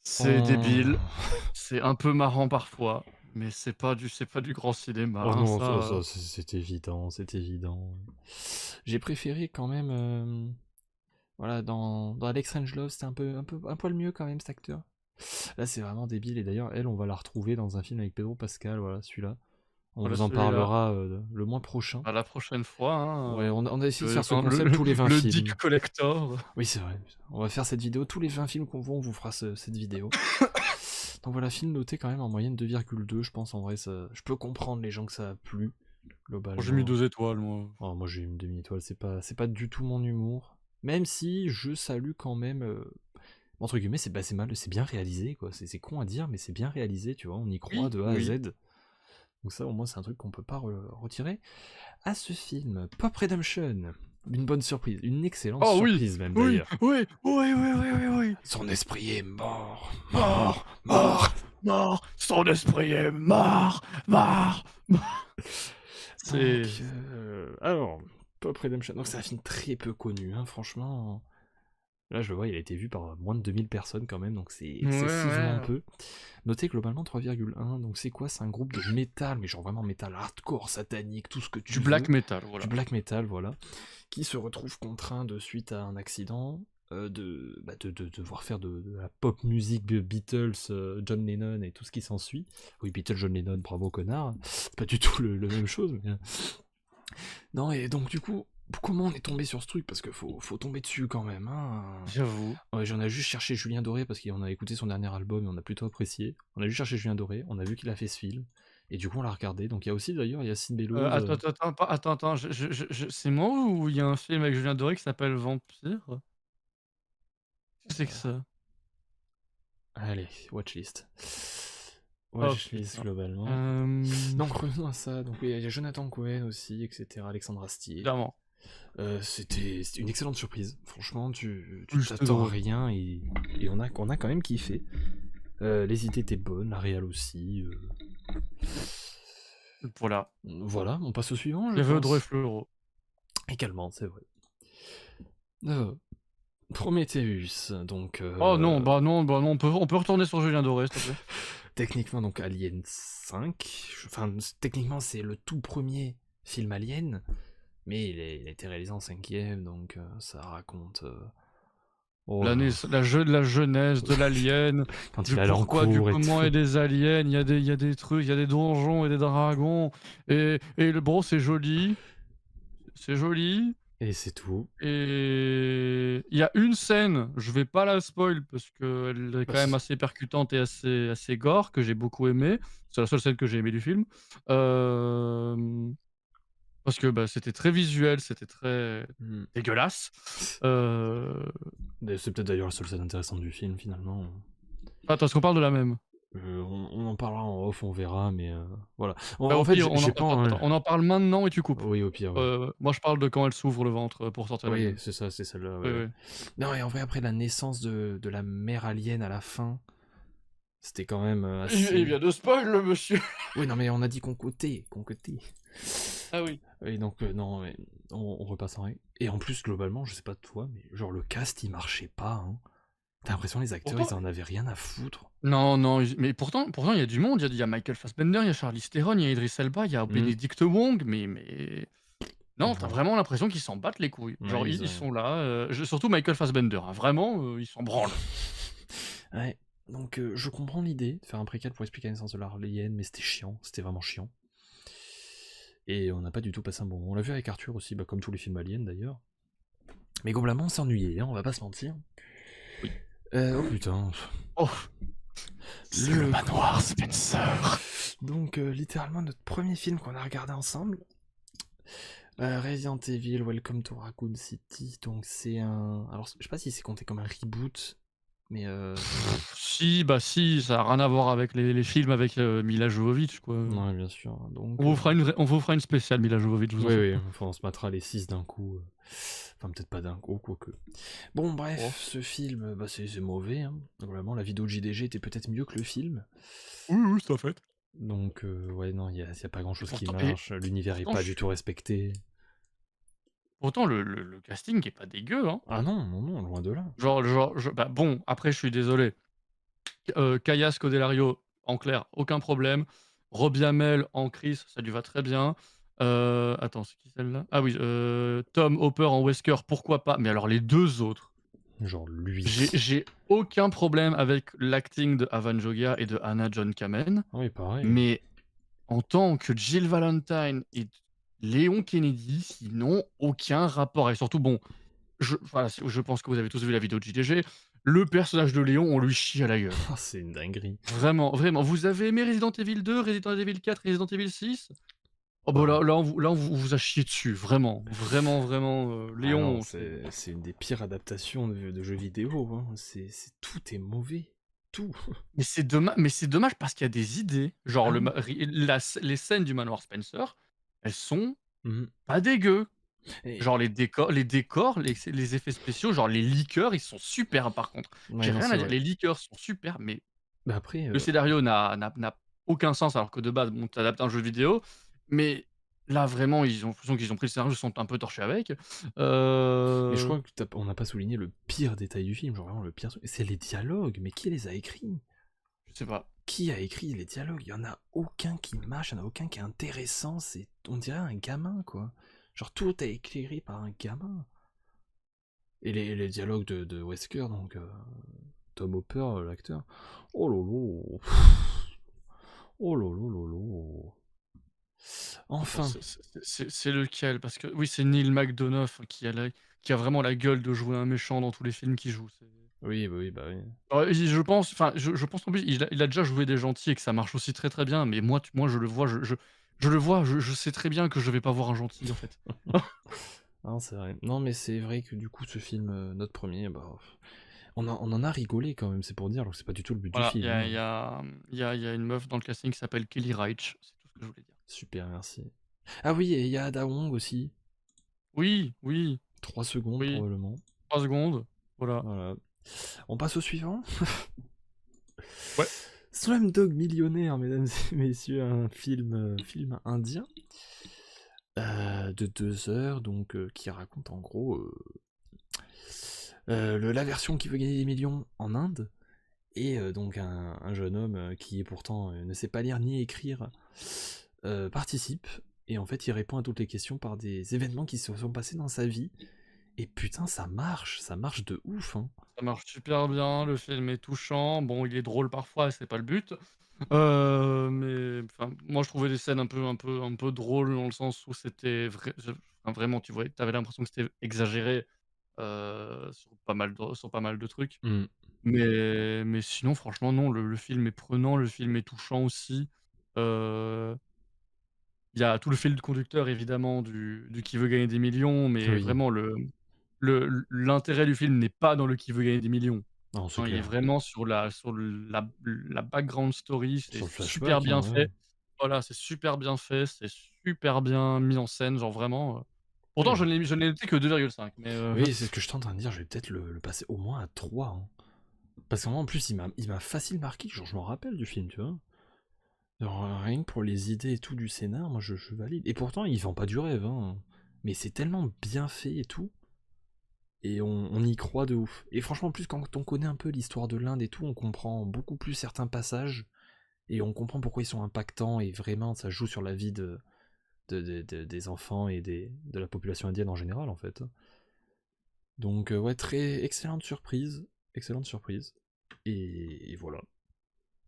C'est débile, Oh. c'est un peu marrant parfois, mais c'est pas du grand cinéma, Oh hein, non, ça, c'est évident, c'est évident. J'ai préféré quand même, voilà, dans Alex Love, c'était un poil mieux quand même cet acteur. Là, c'est vraiment débile. Et d'ailleurs, elle, on va la retrouver dans un film avec Pedro Pascal, voilà, celui-là. On voilà vous en celui-là. parlera le mois prochain. À la prochaine fois, Ouais, hein, on a essayé de le faire ce enfin concept tous les 20 le films. Dick Collector. Oui, c'est vrai. On va faire cette vidéo tous les 20 films qu'on voit, on vous fera cette vidéo. Donc voilà, film noté quand même en moyenne 2,2, je pense. En vrai, ça, je peux comprendre les gens que ça a plu, globalement. J'ai mis 2 étoiles, moi. Oh, moi, j'ai eu une demi-étoile. C'est pas du tout mon humour. Même si je salue quand même. Entre guillemets, c'est bien réalisé, quoi. C'est con à dire, mais c'est bien réalisé, tu vois. On y croit Oui, de A à oui. Z. Donc ça, au moins, c'est un truc qu'on peut pas retirer. À ce film, Pop Redemption. Une bonne surprise, une excellente Oh oui, surprise même oui, d'ailleurs. oui, oui, oui, oui, oui, oui. Son esprit est mort, Mort, mort. mort, son esprit est mort, mort, mort. C'est Donc, alors, Pop Redemption. Donc c'est un film très peu connu, hein, franchement. Là, je le vois, il a été vu par moins de 2000 personnes quand même, donc c'est ouais, excessivement ouais. peu. Notez globalement 3,1, donc c'est quoi? C'est un groupe de métal, mais genre vraiment métal hardcore, satanique, tout ce que tu Du veux. black metal, voilà. Du black metal, voilà. Qui se retrouve contraint de suite à un accident, de devoir faire de la pop musique Beatles, John Lennon et tout ce qui s'ensuit. Oui, Beatles, John Lennon, bravo connard. C'est pas du tout le même chose, mais... Non, et donc du coup, comment on est tombé sur ce truc? Parce que faut tomber dessus quand même, hein. J'avoue. Ouais, j'en ai juste cherché Julien Doré parce qu'on a écouté son dernier album et on a plutôt apprécié. On a juste cherché Julien Doré, on a vu qu'il a fait ce film, et du coup on l'a regardé. Donc il y a aussi d'ailleurs Yacine Bellouz. Attends, c'est moi ou il y a un film avec Julien Doré qui s'appelle Vampire? Qu'est-ce que c'est que ça? Allez, watchlist. Oh Watchlist putain. globalement. Donc revenons à ça. Donc oui, il y a Jonathan Cohen aussi, etc. Alexandre Astier. Clairement. C'était une excellente surprise. Franchement, tu Oui, c'était t'attends à drôle. rien et on a quand même kiffé. Les idées étaient bonnes, la réal aussi. Voilà. Voilà, on passe au suivant. Il y avait Audrey pense. Fleurot. Également, c'est vrai. Prometheus, donc. Oh non, bah non, on peut retourner sur Julien Doré, s'il te plaît. Techniquement, donc Alien 5. Enfin, techniquement, c'est le tout premier film Alien, mais il a été réalisé en 5e, donc ça raconte. Oh, La jeunesse de l'alien, quand du il a pourquoi, du l'encours et comment tout. et des aliens, il y a des trucs, il y a des donjons et des dragons, et le bro, c'est joli. C'est joli. Et c'est tout. Et il y a une scène, je vais pas la spoil parce qu'elle est Bah, quand même assez percutante et assez gore, que j'ai beaucoup aimé. C'est la seule scène que j'ai aimée du film. Hem, Parce que, bah, c'était très visuel, c'était très mmh. dégueulasse. Heu, C'est peut-être d'ailleurs la seule scène intéressante du film finalement. Attends, est-ce qu'on parle de la même? On en parlera en off, on verra, mais voilà. En Bah, en au fait, pire, on en j'ai pas attends, un attends, on en parle maintenant et tu coupes. oui, au pire, ouais. Moi, je parle de quand elle s'ouvre le ventre, pour sortir la Oui, gueule. c'est ça, c'est celle-là, Oui, ouais, ouais. oui. Non et en vrai, après la naissance de la mère alien à la fin, c'était quand même, Il assez vient de spoil, le monsieur! oui, non, mais on a dit qu'on cotait. Ah oui. Et donc non, mais on repasse en règle et en plus, globalement, je sais pas toi, mais genre le cast, il marchait pas, hein. Tu l'impression les acteurs, Pourtant ils en avaient rien à foutre. non, non, mais pourtant il y a du monde, il y a Michael Fassbender, il y a Charlize Theron, il y a Idris Elba, il y a Mmh. Benedict Wong, mais non, tu as Ouais. vraiment l'impression qu'ils s'en battent les couilles. Ouais, Genre ils ils ont sont là, surtout Michael Fassbender, hein, vraiment, ils s'en branlent. ouais, donc je comprends l'idée de faire un préquel pour expliquer la naissance de l'Arléenne, mais c'était chiant, c'était vraiment chiant. Et on n'a pas du tout passé un bon moment. On l'a vu avec Arthur aussi, bah, comme tous les films aliens d'ailleurs. Mais globalement, on s'est ennuyé, hein, on va pas se mentir. Oui. Oh putain. Oh, c'est le manoir Spencer. Donc, littéralement, notre premier film qu'on a regardé ensemble, Resident Evil Welcome to Raccoon City. Donc, c'est un. Alors, je sais pas si c'est compté comme un reboot, mais Si, bah si, ça a rien à voir avec les films avec, Mila Jovovich, quoi. non, bien sûr. Donc, On vous fera une spéciale Mila Jovovich, je vous en oui, faites oui, pas. enfin, on se mettra les 6 d'un coup. Enfin, peut-être pas d'un coup, quoique. Bon, Oh. bref, ce film, bah, c'est mauvais, hein. Vraiment, la vidéo de JDG était peut-être mieux que le film. Oui, oui, tout à fait. Donc, ouais, non, y a pas Et grand-chose qui pourtant marche. L'univers est pourtant pas je du suis tout respecté. pourtant le casting est pas dégueu, hein. Ah non, non, non, loin de là. Bah, bon, après je suis désolé, Kaya Scodelario en clair, aucun problème. Robbie Amell en Chris, ça lui va très bien. Attends, c'est qui celle-là? Ah oui, Tom Hopper en Wesker, pourquoi pas? Mais alors les 2 autres, Genre lui. j'ai aucun problème avec l'acting de Avan Jogia et de Hannah John Kamen, Oui, pareil. mais en tant que Jill Valentine et Léon Kennedy, ils n'ont aucun rapport et surtout bon, voilà, je pense que vous avez tous vu la vidéo de JDG, le personnage de Léon, on lui chie à la gueule. Ah, c'est une dinguerie. Vraiment, vraiment. Vous avez aimé Resident Evil 2, Resident Evil 4, Resident Evil 6? Oh bah, Bah, là on vous a chié dessus, vraiment, vraiment, vraiment, ah non, Léon, c'est c'est une des pires adaptations de jeux vidéo, hein. Tout est mauvais. Tout. mais c'est dommage parce qu'il y a des idées, genre Ah le ma oui. ri la sc les scènes du manoir Spencer, elles sont Mhm. pas dégueu. Et... Genre les décors, les effets spéciaux, genre les liqueurs, ils sont super par contre. Ouais, J'ai non, rien c'est à dire, vrai. les liqueurs sont super, mais Bah après, le scénario n'a aucun sens alors que de base, bon, tu adaptes un jeu vidéo, mais là vraiment ils ont l'impression qu'ils ont pris le scénario, ils se sont un peu torchés avec. mais je Heu, crois que on n'a pas souligné le pire détail du film, genre vraiment le pire truc. C'est les dialogues, mais qui les a écrits? je sais pas. Qui a écrit les dialogues? Il y en a aucun qui marche, il y en a aucun qui est intéressant, on dirait un gamin, quoi. Genre tout est éclairé par un gamin. Et les dialogues de Wesker, donc Tom Hopper, l'acteur. Oh lolo. Oh lolo lolo. Attends, Enfin. c'est lequel? Parce que oui, c'est Neil McDonough qui a vraiment la gueule de jouer un méchant dans tous les films qu'il joue, c'est Oui, bah oui. je pense, enfin, je pense qu'en plus il a déjà joué des gentils et que ça marche aussi très, très bien, mais moi je le vois, je le vois, je sais très bien que je vais pas voir un gentil, en fait. Non, c'est vrai. Non, mais c'est vrai que du coup, ce film, notre premier, bah, on en a rigolé quand même, c'est pour dire, alors que c'est pas du tout le but du Voilà, il y film, a il hein. y a, il y a une meuf dans le casting qui s'appelle Kelly Reich, c'est tout ce que je voulais dire. Super, merci. Ah oui, et il y a Ada Wong aussi. Oui, oui, 3 secondes oui, probablement. 3 secondes, voilà. Voilà. On passe au suivant. Ouais. Slumdog Millionnaire, mesdames et messieurs, un film indien de 2 heures, donc qui raconte en gros la version qui veut gagner des millions en Inde, et donc un jeune homme qui pourtant ne sait pas lire ni écrire participe, et en fait il répond à toutes les questions par des événements qui se sont passés dans sa vie, et putain ça marche de ouf, hein. Ça marche super bien, le film est touchant. Bon, il est drôle parfois, c'est pas le but. Mais enfin, moi je trouvais les scènes un peu drôles dans le sens où c'était vrai. Hein, vraiment, tu avais l'impression que c'était exagéré, sur pas mal de trucs. Mmh. Mais sinon franchement non, le film est prenant, le film est touchant aussi. Heu, il y a tout le fil conducteur évidemment du Qui veut gagner des millions, mais Oui. vraiment l'intérêt du film n'est pas dans le Qui veut gagner des millions. Non, c'est Non, il est clair. vraiment sur la background story, c'est Sur le super flashback, hein, bien ouais. fait. Voilà, c'est super bien fait, c'est super bien mis en scène, genre vraiment, pourtant Oui. je ne l'ai noté que 2,5 mais Oui, c'est ce que j'étais en train de dire, je vais peut-être le passer au moins à 3, hein. Parce que moi, en plus, il m'a facile marqué, genre je m'en rappelle du film, tu vois? Genre, rien que pour les idées et tout du scénar, moi je valide. Et pourtant, il vend pas du rêve, hein. Mais c'est tellement bien fait et tout. Et on y croit de ouf. Et franchement, en plus, quand on connaît un peu l'histoire de l'Inde et tout, on comprend beaucoup plus certains passages. Et on comprend pourquoi ils sont impactants. Et vraiment, ça joue sur la vie des enfants et de la population indienne en général, en fait. Donc, ouais, très excellente surprise. Excellente surprise. Et voilà.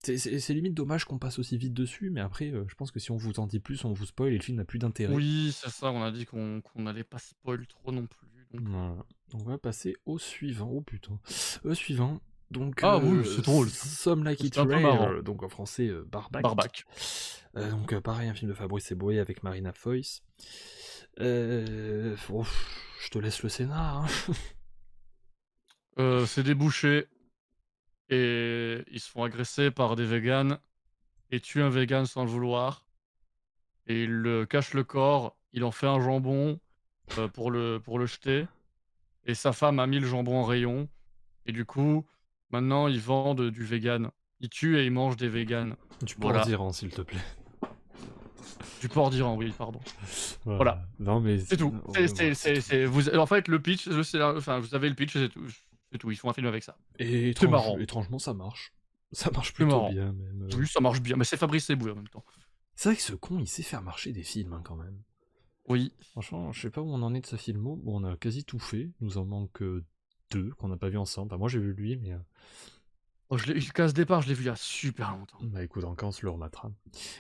C'est limite dommage qu'on passe aussi vite dessus, mais après, je pense que si on vous en dit plus, on vous spoil et le film n'a plus d'intérêt. oui, c'est ça, on a dit qu'on n'allait pas spoil trop non plus, donc Voilà. Donc on va passer au suivant. Oh putain. Suivant. Donc, ah oui, c'est drôle, Some Like It c'était un peu marrant. Rare, donc en français, Barbac. Barbac. Donc pareil, un film de Fabrice Eboué avec Marina Foïs. Je te laisse le scénar, hein. C'est des bouchers et ils se font agresser par des véganes et tuent un végane sans le vouloir et ils cachent le corps, il en fait un jambon, pour le jeter et sa femme a mis le jambon en rayon et du coup, maintenant ils vendent du vegan. Ils tuent et ils mangent des véganes. Du porc Voilà. d'Iran, s'il te plaît. Du porc d'Iran, oui, pardon. Voilà. Voilà, Non, mais c'est tout. C'est vous en fait, le pitch, enfin, vous avez le pitch, c'est tout. Ils font un film avec ça. Et C'est marrant, étrangement, ça marche. Ça marche c'est plutôt marrant. bien, même. Oui, ça marche bien, mais c'est Fabrice Eboué en même temps. C'est vrai que ce con, il sait faire marcher des films, hein, quand même. Oui. Franchement, je sais pas où on en est de ce filmo. Bon, on a quasi tout fait. Nous en manque deux qu'on n'a pas vu ensemble. Enfin, moi, j'ai vu lui, mais. Oh, qu'à ce départ, je l'ai vu il y a super longtemps. Bah écoute, encore on se le rematera.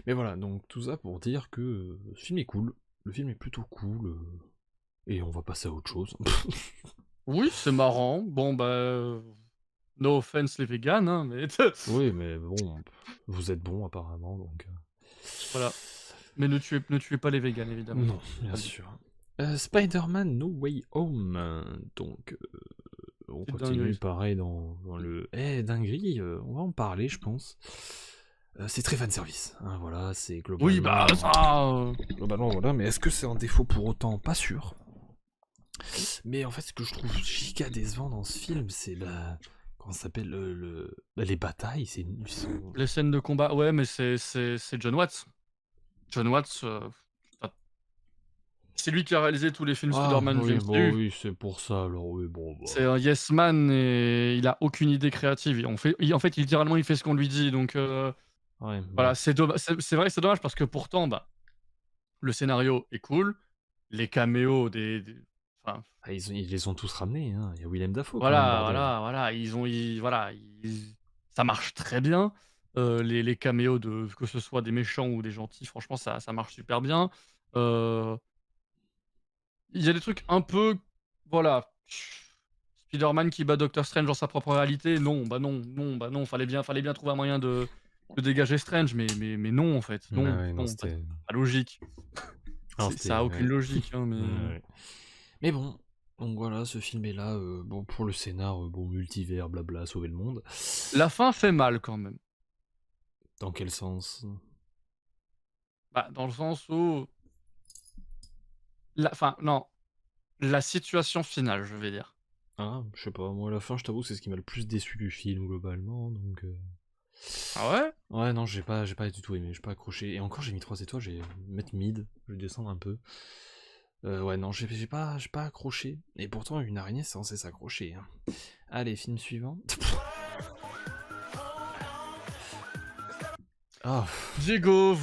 Mais voilà, donc tout ça pour dire que ce film est cool. Le film est plutôt cool. Et on va passer à autre chose. Oui, c'est marrant. Bon, bah, no offense les vegans, hein, mais Oui, mais bon, vous êtes bons apparemment, donc. voilà. Mais ne tuez pas les vegans, évidemment. Non, bien sûr. Spider-Man No Way Home. Donc, on Petite continue dinguerie. pareil dans le. Dinguerie, on va en parler, je pense. C'est très fanservice, hein, voilà, c'est Oui, bah, globalement. ça, Globalement, voilà, mais est-ce que c'est un défaut pour autant? Pas sûr. Mais en fait, ce que je trouve giga décevant dans ce film, c'est la. Comment ça s'appelle les batailles, ils sont. les scènes de combat, ouais, mais c'est John Watts. John Watts, enfin, c'est lui qui a réalisé tous les films Ah, Spider-Man du oui, bon, MCU. oui, c'est pour ça, alors, oui, bon, C'est bah. un yes man et il a aucune idée créative. En fait, littéralement, il fait ce qu'on lui dit, donc Ouais, voilà, bon. c'est vrai que c'est dommage parce que pourtant, bah, le scénario est cool, les caméos enfin, Ah, ils les ont tous ramenés, hein. Il y a Willem Dafoe quand même, voilà, bordel. voilà, voilà, ça marche très bien. Les caméos que ce soit des méchants ou des gentils, franchement, ça marche super bien. Heu, il y a des trucs un peu, voilà, Spider-Man qui bat Doctor Strange dans sa propre réalité, non, bah non, non, bah non, fallait bien trouver un moyen de dégager Strange, mais non, en fait, Ouais, non, ouais, non, non, c'était. pas logique. Non, Ça a c'était. aucune Ouais. logique, hein, mais Ouais, ouais. Mais bon, donc voilà, ce film est là, bon, pour le scénar, bon, multivers, blabla, sauver le monde. la fin fait mal quand même. Dans quel sens? Bah, dans le sens où enfin, non, la situation finale, je vais dire. Ah, je sais pas, moi, la fin, je t'avoue, c'est ce qui m'a le plus déçu du film, globalement, donc. Ah ouais? Ouais, non, j'ai pas du tout aimé, j'ai pas accroché. Et encore, j'ai mis 3 étoiles, je vais mettre mid, je vais descendre un peu. Ouais, non, j'ai pas accroché. Et pourtant, une araignée, c'est censé s'accrocher, hein. Allez, film suivant. Ah, Diego,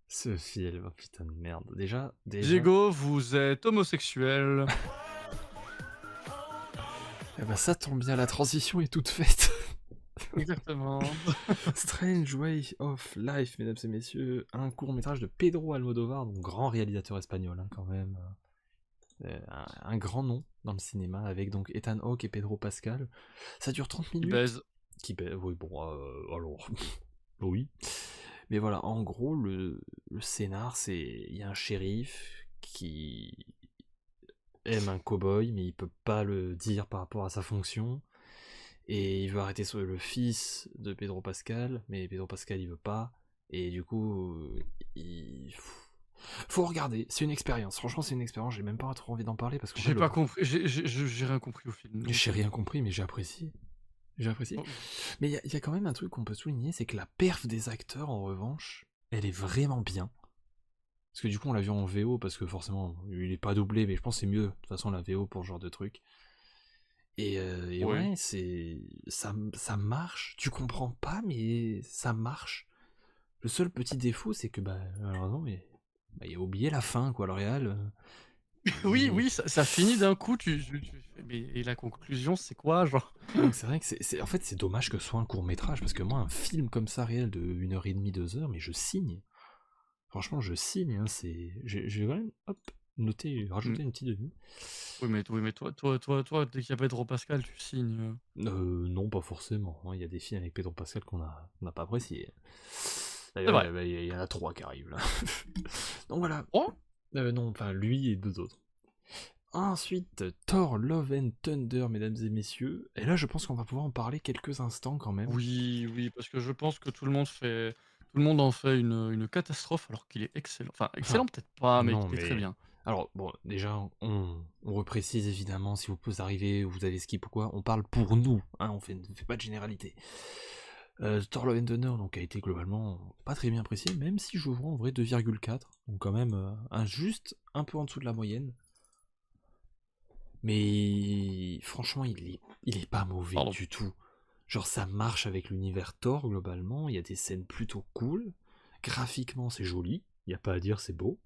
ce film, oh, putain de merde. Déjà. Diego, vous êtes homosexuel. Eh ben, ça tombe bien, la transition est toute faite. Exactement. Strange Way of Life, mesdames et messieurs, un court-métrage de Pedro Almodovar, donc grand réalisateur espagnol, hein, quand même. Un grand nom dans le cinéma, avec donc Ethan Hawke et Pedro Pascal. Ça dure 30 Il minutes. baise. Oui, bon, alors, oui. Mais voilà, en gros, le scénar, c'est... Il y a un shérif qui aime un cow-boy, mais il peut pas le dire par rapport à sa fonction. Et il veut arrêter le fils de Pedro Pascal, mais Pedro Pascal il veut pas. Et du coup, il faut regarder. C'est une expérience. Franchement, c'est une expérience. J'ai même pas trop envie d'en parler parce qu'en fait, J'ai pas compris, j'ai rien compris au film. Donc, j'ai rien compris, mais j'ai apprécié. J'ai apprécié. oh, Mais il y a quand même un truc qu'on peut souligner, c'est que la perf des acteurs, en revanche, elle est vraiment bien. Parce que du coup, on l'a vu en VO, parce que forcément, il est pas doublé, mais je pense que c'est mieux, de toute façon, la VO pour ce genre de truc. Et ouais. ouais, ça marche. Tu comprends pas, mais ça marche. Le seul petit défaut, c'est que, bah, malheureusement, il a oublié la fin, quoi, L'Oréal. Oui, oui, ça finit d'un coup, tu fais: «Mais et la conclusion, c'est quoi?» genre? Donc c'est vrai que en fait, c'est dommage que ce soit un court-métrage, parce que moi, un film comme ça, réel, de 1h30, 2 heures, mais je signe. Franchement, je signe, hein, j'ai quand même, hop, noté, Mmh. rajouté une petite demi. Oui, mais toi, dès qu'il y a Pedro Pascal, tu signes. Non, pas forcément, hein. Il y a des films avec Pedro Pascal qu'on n'a pas apprécié. C'est D'ailleurs, vrai. il y en a 3 qui arrivent là. Donc voilà. Oh! Non, enfin lui et 2 autres. Ensuite, Thor Love and Thunder, mesdames et messieurs. Et là, je pense qu'on va pouvoir en parler quelques instants quand même. Oui, oui, parce que je pense que tout le monde en fait une catastrophe alors qu'il est excellent. Enfin, Enfin, excellent peut-être pas, mais non, il est très mais... bien. Alors, bon, déjà, on reprécise évidemment, si vous arrivez, vous avez skip ou quoi, on parle pour nous, hein, on fait pas de généralité. Thor Love and Thunder donc, a été globalement pas très bien apprécié, même si je vois en vrai 2,4, donc quand même juste un peu en dessous de la moyenne. Mais franchement, il est pas mauvais Pardon. du tout. Genre, ça marche avec l'univers Thor globalement, il y a des scènes plutôt cool. Graphiquement, c'est joli, il y a pas à dire, c'est beau.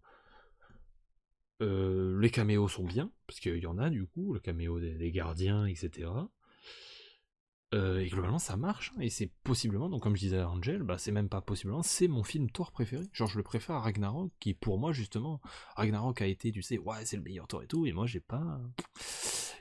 Les caméos sont bien, parce qu'il y en a du coup, le caméo des gardiens, etc. Et globalement, ça marche, hein, et c'est possiblement, donc comme je disais à Angel, bah, c'est même pas possiblement, c'est mon film Thor préféré. Genre, je le préfère à Ragnarok, qui pour moi, justement, Ragnarok a été, tu sais, ouais, c'est le meilleur Thor et tout, et moi, j'ai pas.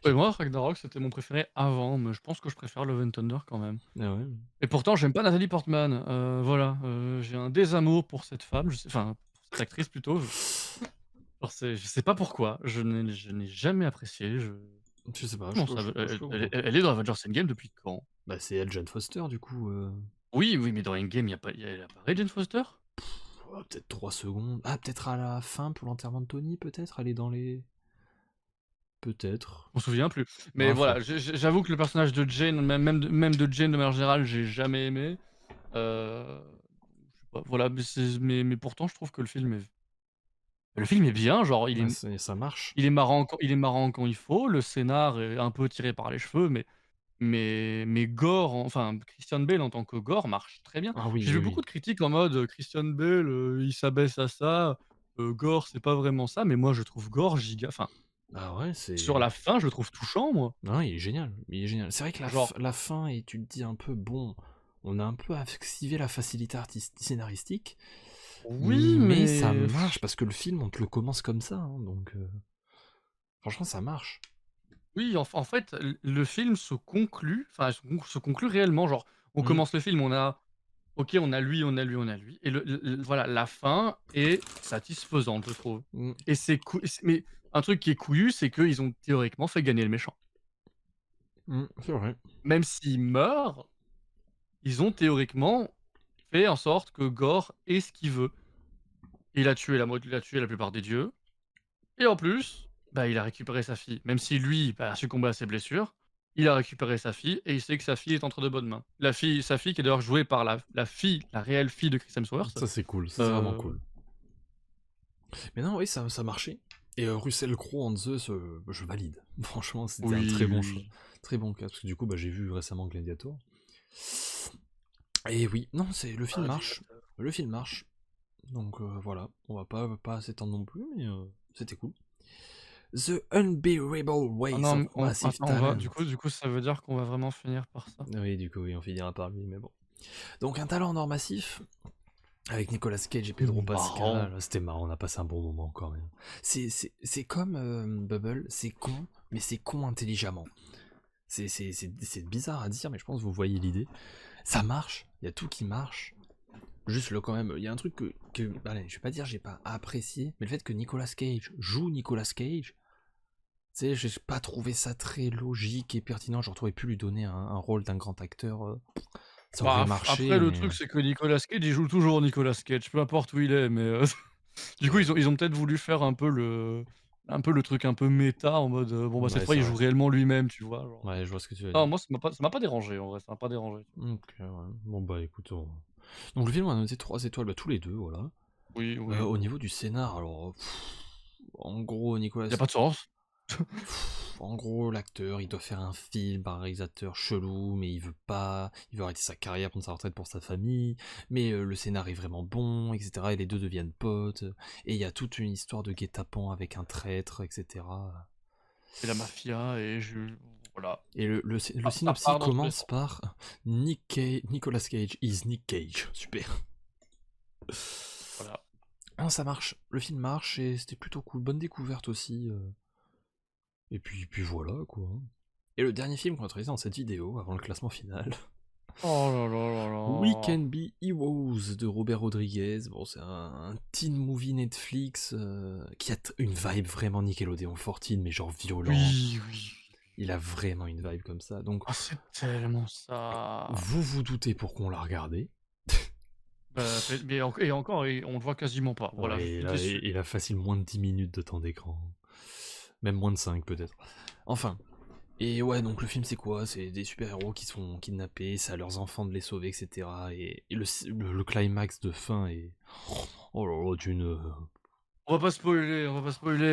Ouais, moi, Ragnarok, c'était mon préféré avant, mais je pense que je préfère Love and Thunder quand même. Ah ouais. Et pourtant, j'aime pas Natalie Portman. Voilà, j'ai un désamour pour cette femme, enfin, pour cette actrice plutôt. Genre, je sais pas pourquoi, je n'ai jamais apprécié. Je sais pas, Comment ça? je peux comprendre. Elle est dans Avengers Endgame depuis quand? Bah, c'est elle, Jane Foster, du coup. Oui, oui, mais dans Endgame, elle apparaît Jane Foster? Peut-être 3 secondes. Ah, peut-être à la fin pour l'enterrement de Tony, peut-être. Elle est dans les. Peut-être. Je m'en souviens plus. Mais Ah, voilà, j'avoue que le personnage de Jane, même de Jane de manière générale, j'ai jamais aimé. Je sais pas, voilà, mais pourtant je trouve que le film est bien, genre ça marche. il est marrant quand il faut, le scénar est un peu tiré par les cheveux, mais Gore, enfin Christian Bale en tant que Gore marche très bien. Ah oui, J'ai oui, vu oui. beaucoup de critiques en mode, Christian Bale, il s'abaisse à ça, Gore c'est pas vraiment ça, mais moi je trouve Gore giga enfin, Ah ouais, sur c'est. la fin je le trouve touchant moi. Non, il est génial. Il est génial. C'est vrai que Genre la fin, et tu te dis un peu, bon, on a un peu activé la facilité scénaristique, oui, mais ça mais marche parce que le film, on te le commence comme ça, hein, donc franchement, ça marche. oui, en fait, le film se conclut, enfin se conclut réellement, genre on Mm, commence le film, on a OK, on a lui, on a lui, on a lui et voilà, la fin est satisfaisante, je trouve mm, et mais un truc qui est couillu, c'est qu'ils ont théoriquement fait gagner le méchant. c'est vrai. Même s'il meurt, ils ont théoriquement fait en sorte que Gore ait ce qu'il veut. Il a tué la plupart des dieux et en plus, bah, il a récupéré sa fille. Même si lui, bah, a succombé à ses blessures, il a récupéré sa fille et il sait que sa fille est entre de bonnes mains. Sa fille qui est d'ailleurs jouée par la réelle fille de Chris Hemsworth. Ça, c'est cool. Ça, c'est vraiment Heu, cool. Mais non, oui, ça marchait. Et Russell Crowe en Zeus, je valide. Franchement, c'était un très oui, bon choix. oui. Très bon cas. Parce que du coup, bah, j'ai vu récemment Gladiator. Et oui, non, le film marche. Gladiateur. Le film marche. Donc voilà, on va pas s'étendre non plus, mais c'était cool. The Unbearable Ah Weight non, of Massive attends, on va Talent. du coup, ça veut dire qu'on va vraiment finir par ça? Oui, du coup, oui, on finira par lui, mais bon. Donc un talent en or massif, avec Nicolas Cage et Pedro Marrant. Pascal, c'était marrant, on a passé un bon moment quand même. C'est comme Bubble, c'est con, mais c'est con intelligemment. C'est bizarre à dire, mais je pense que vous voyez l'idée. Ça marche, il y a tout qui marche. Juste le quand même, il y a un truc allez, je vais pas dire j'ai pas apprécié, mais le fait que Nicolas Cage joue Nicolas Cage, tu sais, j'ai pas trouvé ça très logique et pertinent, j'aurais trouvé pu lui donner un rôle d'un grand acteur, ça aurait marché, Après le mais... truc, c'est que Nicolas Cage, il joue toujours Nicolas Cage, peu importe où il est, mais du coup, ils ont peut-être voulu faire un peu le truc un peu méta en mode, bon, bah, cette Ouais, fois, c'est il vrai. joue réellement lui-même, tu vois? Genre, Ouais, je vois ce que tu veux non, dire. moi, ça m'a pas dérangé, en vrai, ça m'a pas dérangé. Ok, ouais. Bon bah écoute, donc le film a noté 3 étoiles, bah tous les deux, voilà. Oui, oui. Au niveau du scénar, alors, en gros, Nicolas... Y a pas de sens. En gros, l'acteur, il doit faire un film par un réalisateur chelou, mais il veut pas, il veut arrêter sa carrière, prendre sa retraite pour sa famille, mais le scénar est vraiment bon, etc. Et les deux deviennent potes, et il y a toute une histoire de guet-apens avec un traître, etc. Et la mafia et je voilà. Et le Ça synopsis part dans tous les commence sens. par Nicolas Cage is Nick Cage. Super. Voilà. Non, ça marche. Le film marche et c'était plutôt cool. Bonne découverte aussi. Et puis voilà quoi. Et le dernier film qu'on a traité dans cette vidéo, avant le classement final, Oh là là là We là. Can Be Heroes de Robert Rodriguez. Bon, c'est un teen movie Netflix qui a une vibe vraiment Nickelodeon 14, mais genre violente. Oui, oui. Il a vraiment une vibe comme ça. Donc, Ah, c'est tellement ça. vous vous doutez pourquoi on l'a regardé. Bah, mais et encore, on le voit quasiment pas. Voilà, je Ouais, suis déçu. il a facile moins de 10 minutes de temps d'écran. Même moins de 5 peut-être. Enfin. Et ouais, donc le film c'est quoi? C'est des super-héros qui sont kidnappés, c'est à leurs enfants de les sauver, etc. Et le climax de fin est... Oh là là, d'une... On va pas spoiler,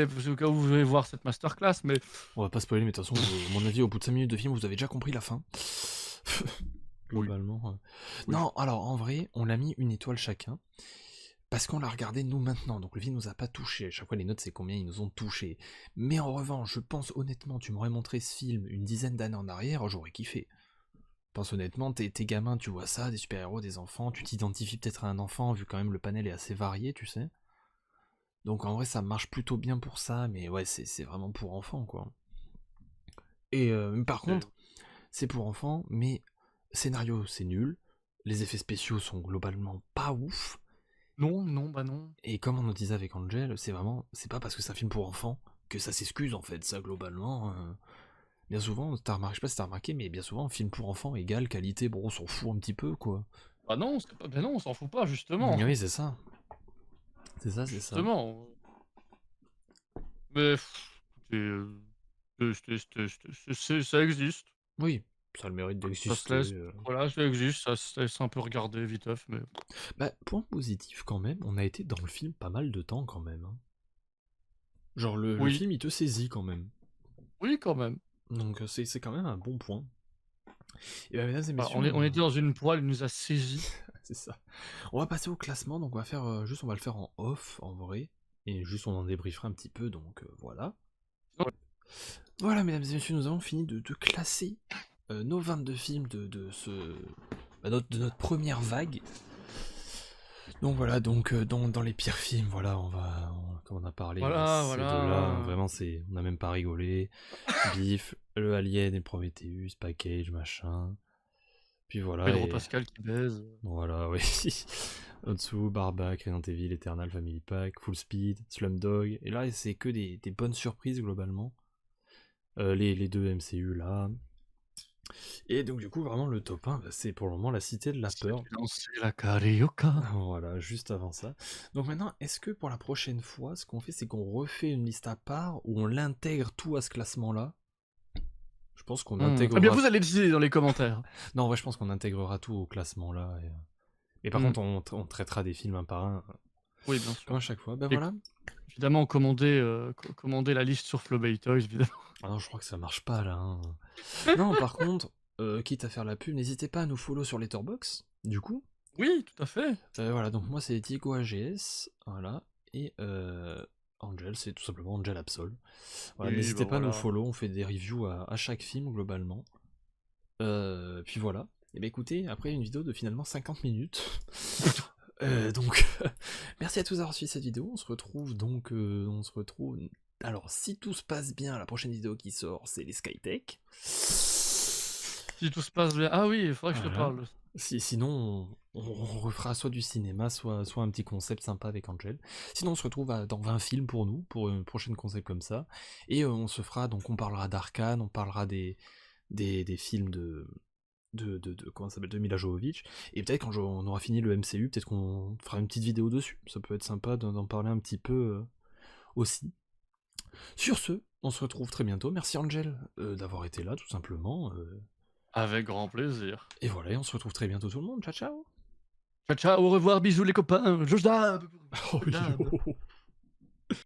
parce qu'au cas où vous voulez voir cette masterclass, mais On va pas spoiler, mais de toute façon, à mon avis, au bout de 5 minutes de film, vous avez déjà compris la fin. oui, Globalement. oui. Non, alors en vrai, on l'a mis une étoile chacun. Parce qu'on l'a regardé nous maintenant, donc le film nous a pas touché. À chaque fois les notes c'est combien ils nous ont touché. Mais en revanche, je pense honnêtement, tu m'aurais montré ce film une dizaine d'années en arrière, j'aurais kiffé. Je pense honnêtement, t'es gamin, tu vois ça, des super-héros, des enfants, tu t'identifies peut-être à un enfant, vu quand même le panel est assez varié, tu sais. Donc en vrai ça marche plutôt bien pour ça, mais ouais, c'est vraiment pour enfants quoi. Et par contre, c'est pour enfants, mais scénario c'est nul, les effets spéciaux sont globalement pas ouf. Non, non, bah non. Et comme on nous disait avec Angel, c'est pas parce que c'est un film pour enfants que ça s'excuse en fait, ça globalement. Bien souvent, je sais pas si t'as remarqué, mais bien souvent, un film pour enfants égale qualité, bon, on s'en fout un petit peu quoi. Bah non, bah non, on s'en fout pas, justement. Oui, c'est ça. C'est ça, c'est ça. Justement. Mais, ça existe. Oui, ça a le mérite Ça se d'exister. laisse, voilà, ça existe, ça se laisse un peu regarder viteuf, mais Bah, point positif quand même, on a été dans le film pas mal de temps quand même. Genre, le oui, film il te saisit quand même. oui, quand même. Donc, c'est quand même un bon point. Et bah, mesdames et Bah, messieurs, on était dans une poêle, il nous a saisis. c'est ça. On va passer au classement, donc on va faire on va le faire en off en vrai, et juste on en débriefera un petit peu, donc voilà. Voilà, mesdames et messieurs, nous avons fini de classer nos 22 films de notre première vague. Donc voilà, donc dans les pires films, voilà, comme on a parlé, Voilà, ces voilà. deux-là, vraiment, on n'a même pas rigolé. Biff, le Alien et le Prometheus, Package, machin. Puis voilà, Pedro et Pascal qui baise. voilà, oui. En-dessous, Barbac, Resident Evil, Eternal, Family Pack, Full Speed, Slumdog. Et là, c'est que des bonnes surprises globalement. Les deux MCU là. Et donc, du coup, vraiment, le top 1, bah, c'est pour le moment La Cité de la Peur. Lancer la carioca. Voilà, juste avant ça. Donc maintenant, est-ce que pour la prochaine fois, ce qu'on fait, c'est qu'on refait une liste à part ou on l'intègre tout à ce classement-là? Je pense qu'on Eh bien, intégrera... vous allez décider dans les commentaires. Non, ouais, je pense qu'on intégrera tout au classement-là. Et par contre, on traitera des films un par un, Oui, bien sûr. comme à chaque fois. Ben Et voilà. évidemment, commander la liste sur Flow Toys, évidemment. Ah non, je crois que ça marche pas là. Hein. Non, par contre, quitte à faire la pub, n'hésitez pas à nous follow sur Letterboxd, du coup. Oui, tout à fait. Voilà, donc moi c'est Diego AGS, voilà. Et Angel, c'est tout simplement Angel Absol. Voilà, Oui, n'hésitez bah pas à nous voilà. follow, on fait des reviews à chaque film globalement. Puis voilà. Et ben écoutez, après une vidéo de finalement 50 minutes. Donc, merci à tous d'avoir suivi cette vidéo. On se retrouve donc, Alors, si tout se passe bien, la prochaine vidéo qui sort, c'est les Skytech. Si tout se passe bien. Ah oui, il faudrait que je te Voilà. parle. Sinon, on refera soit du cinéma, soit un petit concept sympa avec Angel. Sinon, on se retrouve dans 20 films pour nous, pour une prochaine concept comme ça. Et on se fera, donc on parlera d'Arcane, on parlera des films comment ça s'appelle, de Mila Jovovich. Et peut-être quand on aura fini le MCU, peut-être qu'on fera une petite vidéo dessus. Ça peut être sympa d'en parler un petit peu aussi. Sur ce, on se retrouve très bientôt. Merci Angel d'avoir été là, tout simplement. Avec grand plaisir. Et voilà, et on se retrouve très bientôt tout le monde. Ciao, ciao. Ciao, ciao, au revoir, bisous les copains. Je dab. Oh, Je dab. yo.